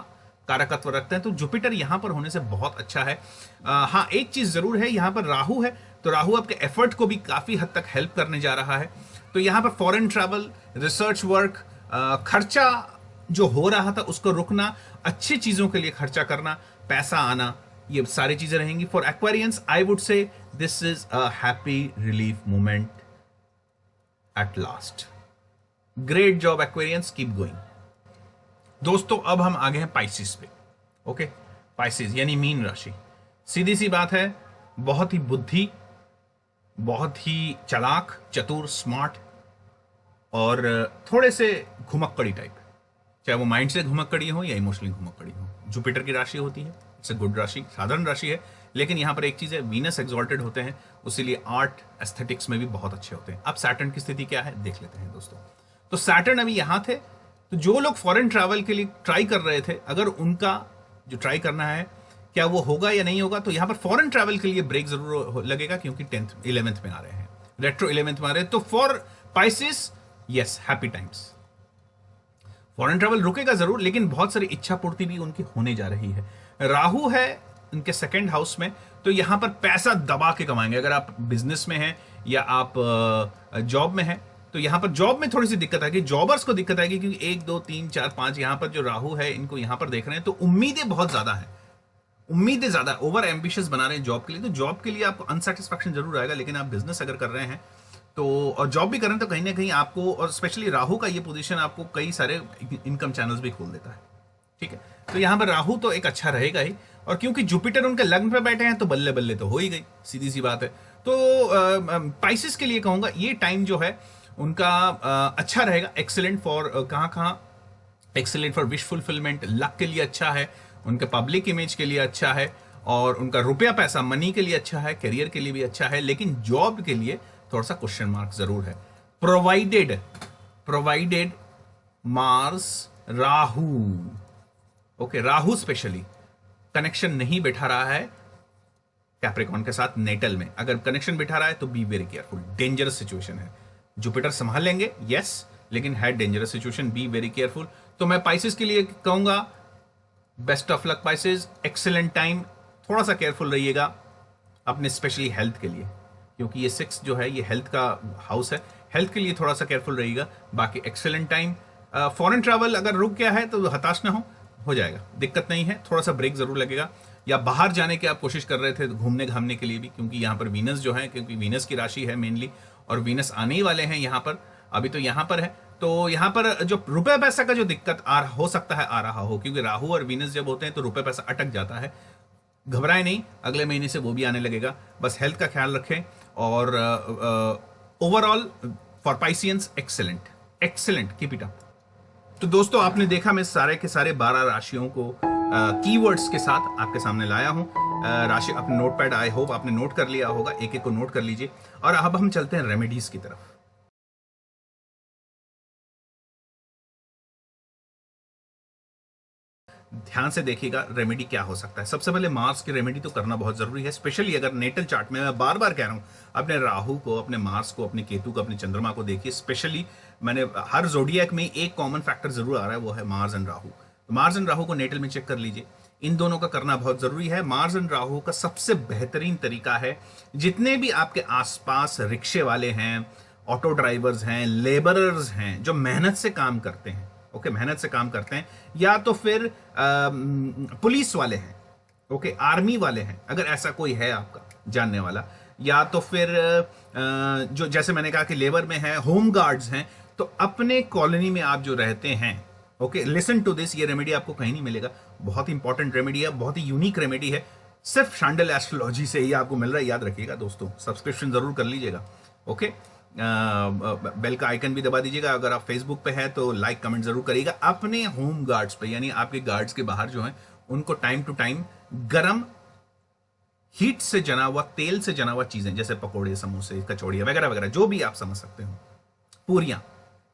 कारकत्व रखते हैं, तो जुपिटर यहां पर होने से बहुत अच्छा है। हाँ, एक चीज जरूर है, यहां पर राहु है, तो राहु आपके एफर्ट को भी काफी हद तक हेल्प करने जा रहा है। तो यहां पर फॉरेन ट्रैवल, रिसर्च वर्क, खर्चा जो हो रहा था उसको रुकना, अच्छी चीजों के लिए खर्चा करना, पैसा आना, ये सारी चीजें रहेंगी। फॉर एक्वेरियंस आई वुड से this is a happy relief moment at last. Great job Aquarians, keep going. दोस्तों अब हम आगे हैं पाइसिस पे। ओके, पाइसिस यानी मीन राशि। सीधी सी बात है, बहुत ही बुद्धि, बहुत ही चालाक, चतुर, स्मार्ट और थोड़े से घुमक्कड़ी टाइप, चाहे वो माइंड से घुमक्कड़ी हो या इमोशनली घुमक्कड़ी हो। जुपिटर की राशि होती है, इट्स अ गुड राशि, साधारण राशि है, लेकिन यहां पर एक चीज है, वीनस एक्सॉल्टेड होते हैं, उसीलिए आर्ट एस्थेटिक्स में भी बहुत अच्छे होते हैं। अब सैटर्न की स्थिति क्या है देख लेते हैं दोस्तों। तो सैटर्न अभी यहां थे, तो जो लोग फॉरेन ट्रैवल के लिए ट्राई कर रहे थे, अगर उनका जो ट्राई करना है क्या वो होगा या नहीं होगा, तो यहां पर फॉरेन ट्रैवल के लिए ब्रेक जरूर लगेगा, क्योंकि 10th 11th में आ रहे हैं, रेट्रो 11th में आ रहे हैं। तो for Pisces, yes, happy times. Foreign travel रुकेगा जरूर, लेकिन बहुत सारी इच्छा पूर्ति भी उनकी होने जा रही है। राहु है उनके सेकंड हाउस में, तो यहां पर पैसा दबा के कमाएंगे। अगर आप बिजनेस में हैं या आप जॉब में हैं, तो यहां पर जॉब में थोड़ी सी दिक्कत आएगी, जॉबर्स को दिक्कत आएगी, क्योंकि 1 2 3 4 5 यहां पर जो राहु है, इनको यहां पर देख रहे हैं, तो उम्मीदें बहुत ज्यादा हैं, उम्मीदें ज्यादा, ओवर एम्बिशियस बना रहे हैं जॉब के लिए। तो जॉब के लिए आपको अनसेटिस्फैक्शन जरूर आएगा, लेकिन आप बिजनेस अगर कर रहे हैं तो, और जॉब भी कर रहे हैं, तो कहीं ना कहीं आपको, और स्पेशली राहु का ये पोजीशन आपको कई सारे इनकम चैनल्स भी खोल देता है, ठीक है। तो यहां पर राहु तो एक अच्छा रहेगा ही, और क्योंकि जुपिटर उनके लग्न पे बैठे हैं, तो बल्ले बल्ले तो हो ही गई, सीधी सी बात है। तो पाइसिस के लिए कहूंगा ये टाइम जो है उनका अच्छा रहेगा, एक्सीलेंट फॉर कहां excellent for wish fulfilment, luck के लिए अच्छा है, उनके पब्लिक इमेज के लिए अच्छा है, और उनका रुपया पैसा मनी के लिए अच्छा है, करियर के लिए भी अच्छा है, लेकिन जॉब के लिए थोड़ा सा क्वेश्चन मार्क जरूर है। Provided Mars Rahu, okay, Rahu specially connection नहीं बैठा रहा है कैप्रिकॉन के साथ नेटल में। अगर कनेक्शन बैठा रहा है तो B very careful, dangerous situation है। जुपिटर संभाल लेंगे, यस, लेकिन है dangerous situation, B very careful. तो मैं पाइसिस के लिए कहूंगा best of luck Pisces, excellent time. थोड़ा सा केयरफुल रहिएगा अपने स्पेशली हेल्थ के लिए, क्योंकि ये 6 जो है ये हेल्थ का हाउस है, हेल्थ के लिए थोड़ा सा केयरफुल रहिएगा। बाकी एक्सीलेंट टाइम। फॉरेन ट्रैवल अगर रुक गया है तो हताश ना हो जाएगा, दिक्कत नहीं है, थोड़ा सा ब्रेक जरूर लगेगा। या बाहर जाने की आप कोशिश कर रहे थे घूमने घामने के लिए भी, क्योंकि यहाँ पर वीनस जो है, क्योंकि वीनस की राशि है मेनली, और वीनस आने ही वाले हैं यहाँ पर, अभी तो यहाँ पर है। तो यहाँ पर जो रुपए पैसा का जो दिक्कत हो सकता है आ रहा हो, क्योंकि राहु और वीनस जब होते हैं तो रुपए पैसा अटक जाता है। घबराए नहीं, अगले महीने से वो भी आने लगेगा, बस हेल्थ का ख्याल रखें। और overall for Pisceans excellent, keep it up. तो दोस्तों आपने देखा मैं सारे के सारे 12 राशियों को कीवर्ड्स के साथ आपके सामने लाया हूं। राशि अपने नोटपैड, आई होप आपने नोट कर लिया होगा, एक एक को नोट कर लीजिए। और अब हम चलते हैं रेमेडीज की तरफ। ध्यान से देखिएगा रेमेडी क्या हो सकता है। सबसे पहले मार्स की रेमेडी तो करना बहुत जरूरी है, स्पेशली अगर नेटल चार्ट में, मैं बार बार कह रहा हूं, अपने राहु को, अपने मार्स को, अपने केतु को, अपने चंद्रमा को देखिए। स्पेशली मैंने हर जोडियक में एक कॉमन फैक्टर जरूर आ रहा है, वो है मार्स एंड राहु। तो मार्स एंड राहु को नेटल में चेक कर लीजिए। इन दोनों का करना बहुत जरूरी है। मार्स एंड राहु का सबसे बेहतरीन तरीका है, जितने भी आपके आसपास रिक्शे वाले हैं, ऑटो ड्राइवर्स हैं, लेबरर्स हैं, जो मेहनत से काम करते हैं, ओके, मेहनत से काम करते हैं, या तो फिर पुलिस वाले हैं, ओके, आर्मी वाले हैं, अगर ऐसा कोई है आपका जानने वाला, या तो फिर जो जैसे मैंने कहा कि लेबर में है, होम गार्ड्स हैं, तो अपने कॉलोनी में आप जो रहते हैं, ओके, लिसन टू दिस, ये रेमेडी आपको कहीं नहीं मिलेगा। बहुत इंपॉर्टेंट रेमेडी है, बहुत ही यूनिक रेमेडी है, सिर्फ शांडल एस्ट्रोलॉजी से ही आपको मिल रहा है। याद रखिएगा दोस्तों, सब्सक्रिप्शन जरूर कर लीजिएगा, ओके। बेल का आइकन भी दबा दीजिएगा। अगर आप फेसबुक पे हैं तो लाइक कमेंट जरूर करिएगा। अपने होम गार्ड्स पे, यानी आपके गार्ड्स के बाहर जो हैं, उनको टाइम टू टाइम गरम हीट से जना हुआ, तेल से जना हुआ चीजें, जैसे पकोड़े, समोसे, कचौड़ियां वगैरह वगैरह, जो भी आप समझ सकते हो, पूरियां,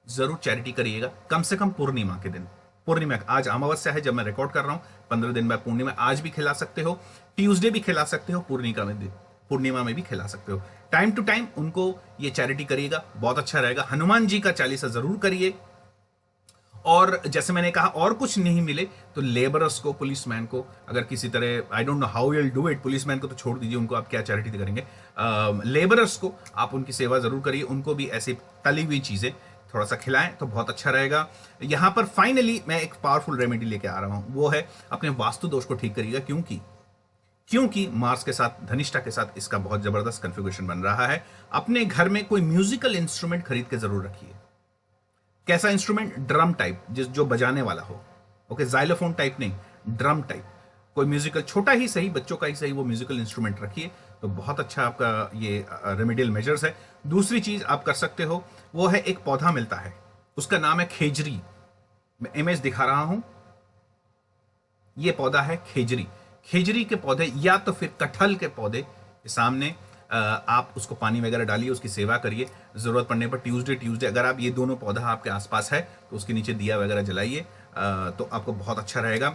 जरूर चैरिटी करिएगा। कम से कम पूर्णिमा के दिन, पूर्णिमा, आज अमावस्या है जब मैं रिकॉर्ड कर रहा हूं, 15 दिन बाद पूर्णिमा, आज भी खिला सकते हो, ट्यूसडे भी खिला सकते हो, पूर्णिमा में भी खिला सकते हो। टाइम टू टाइम उनको ये चैरिटी करिएगा, बहुत अच्छा रहेगा। हनुमान जी का चालीसा जरूर करिए। और जैसे मैंने कहा, और कुछ नहीं मिले तो लेबरर्स को, पुलिसमैन को, अगर किसी तरह, I don't know how you do it, policeman को तो छोड़ दीजिए, उनको आप क्या चैरिटी करेंगे, लेबरर्स को आप उनकी सेवा जरूर करिए, उनको भी ऐसी तली हुई चीजें थोड़ा सा खिलाएं तो बहुत अच्छा रहेगा। यहां पर फाइनली मैं एक पावरफुल रेमेडी लेके आ रहा हूं, वो है अपने वास्तु दोष को ठीक करिएगा, क्योंकि मार्स के साथ, धनिष्ठा के साथ इसका बहुत जबरदस्त कन्फिगरेशन बन रहा है। अपने घर में कोई म्यूजिकल इंस्ट्रूमेंट खरीद के जरूर रखिए। कैसा इंस्ट्रूमेंट? ड्रम टाइप, जो बजाने वाला हो, ओके, जाइलोफोन टाइप नहीं, ड्रम टाइप, कोई म्यूजिकल, छोटा ही सही, बच्चों का ही सही, वो म्यूजिकल इंस्ट्रूमेंट रखिए, तो बहुत अच्छा आपका ये रेमेडियल मेजर्स है। दूसरी चीज आप कर सकते हो, वो है एक पौधा मिलता है, उसका नाम है खेजरी। मैं इमेज दिखा रहा हूं, ये पौधा है खेजरी। खेजरी के पौधे या तो फिर कटहल के पौधे के सामने आप उसको पानी वगैरह डालिए, उसकी सेवा करिए। जरूरत पड़ने पर ट्यूसडे अगर आप ये दोनों पौधा आपके आसपास है तो उसके नीचे दिया वगैरह जलाइए, तो आपको बहुत अच्छा रहेगा।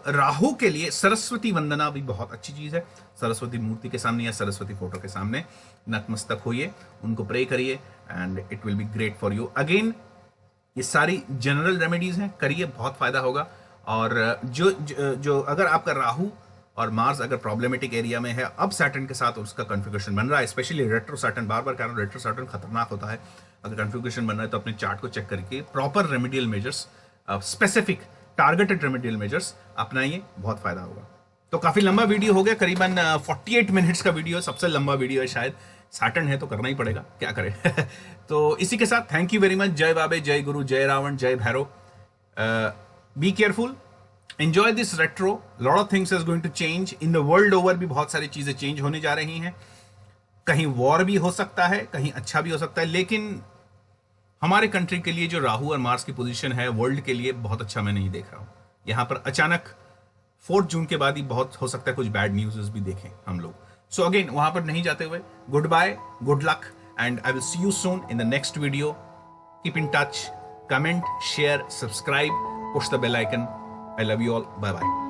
राहु के लिए सरस्वती वंदना भी बहुत अच्छी चीज है। सरस्वती मूर्ति के सामने या सरस्वती फोटो के सामने नतमस्तक होइए, उनको प्रे करिए, and it will be great for you. Again, ये सारी जनरल रेमेडीज हैं, करिए, बहुत फायदा होगा। और जो अगर आपका राहु और मार्स अगर प्रॉब्लमेटिक एरिया में है, अब सैटर्न के साथ उसका कॉन्फ़िगरेशन बन रहा है, स्पेशली रेट्रो सैटर्न, बार बार कह रहा हूं, रेट्रो सैटर्न खतरनाक होता है। अगर कॉन्फ़िगरेशन बन रहा है तो अपने चार्ट को चेक करके proper remedial measures, specific targeted remedial measures अपनाइए, बहुत फायदा होगा। तो काफी लंबा वीडियो हो गया, करीबन 48 मिनट्स का वीडियो, सबसे लंबा वीडियो है शायद। सैटर्न है तो करना ही पड़ेगा, क्या करें। तो इसी के साथ थैंक यू वेरी मच। जय बाबे, जय गुरु, जय रावण, जय Bhairav. Be careful, enjoy this retro, lot of things is going to change in the world over, भी बहुत सारी चीजें चेंज होने जा रही हैं। कहीं वॉर भी हो सकता है, कहीं अच्छा भी हो सकता है, लेकिन हमारे कंट्री के लिए जो राहु और मार्स की पोजीशन है वर्ल्ड के लिए बहुत अच्छा मैं नहीं देख रहा हूं। यहां पर अचानक 4 जून के बाद ही बहुत हो सकता है कुछ बैड न्यूज़ भी देखें हम लोग। सो अगेन, वहां पर नहीं जाते हुए, goodbye, good luck, and I will see you soon in the next video. Keep in touch, comment, share, subscribe, push the bell icon. I love you all. Bye bye.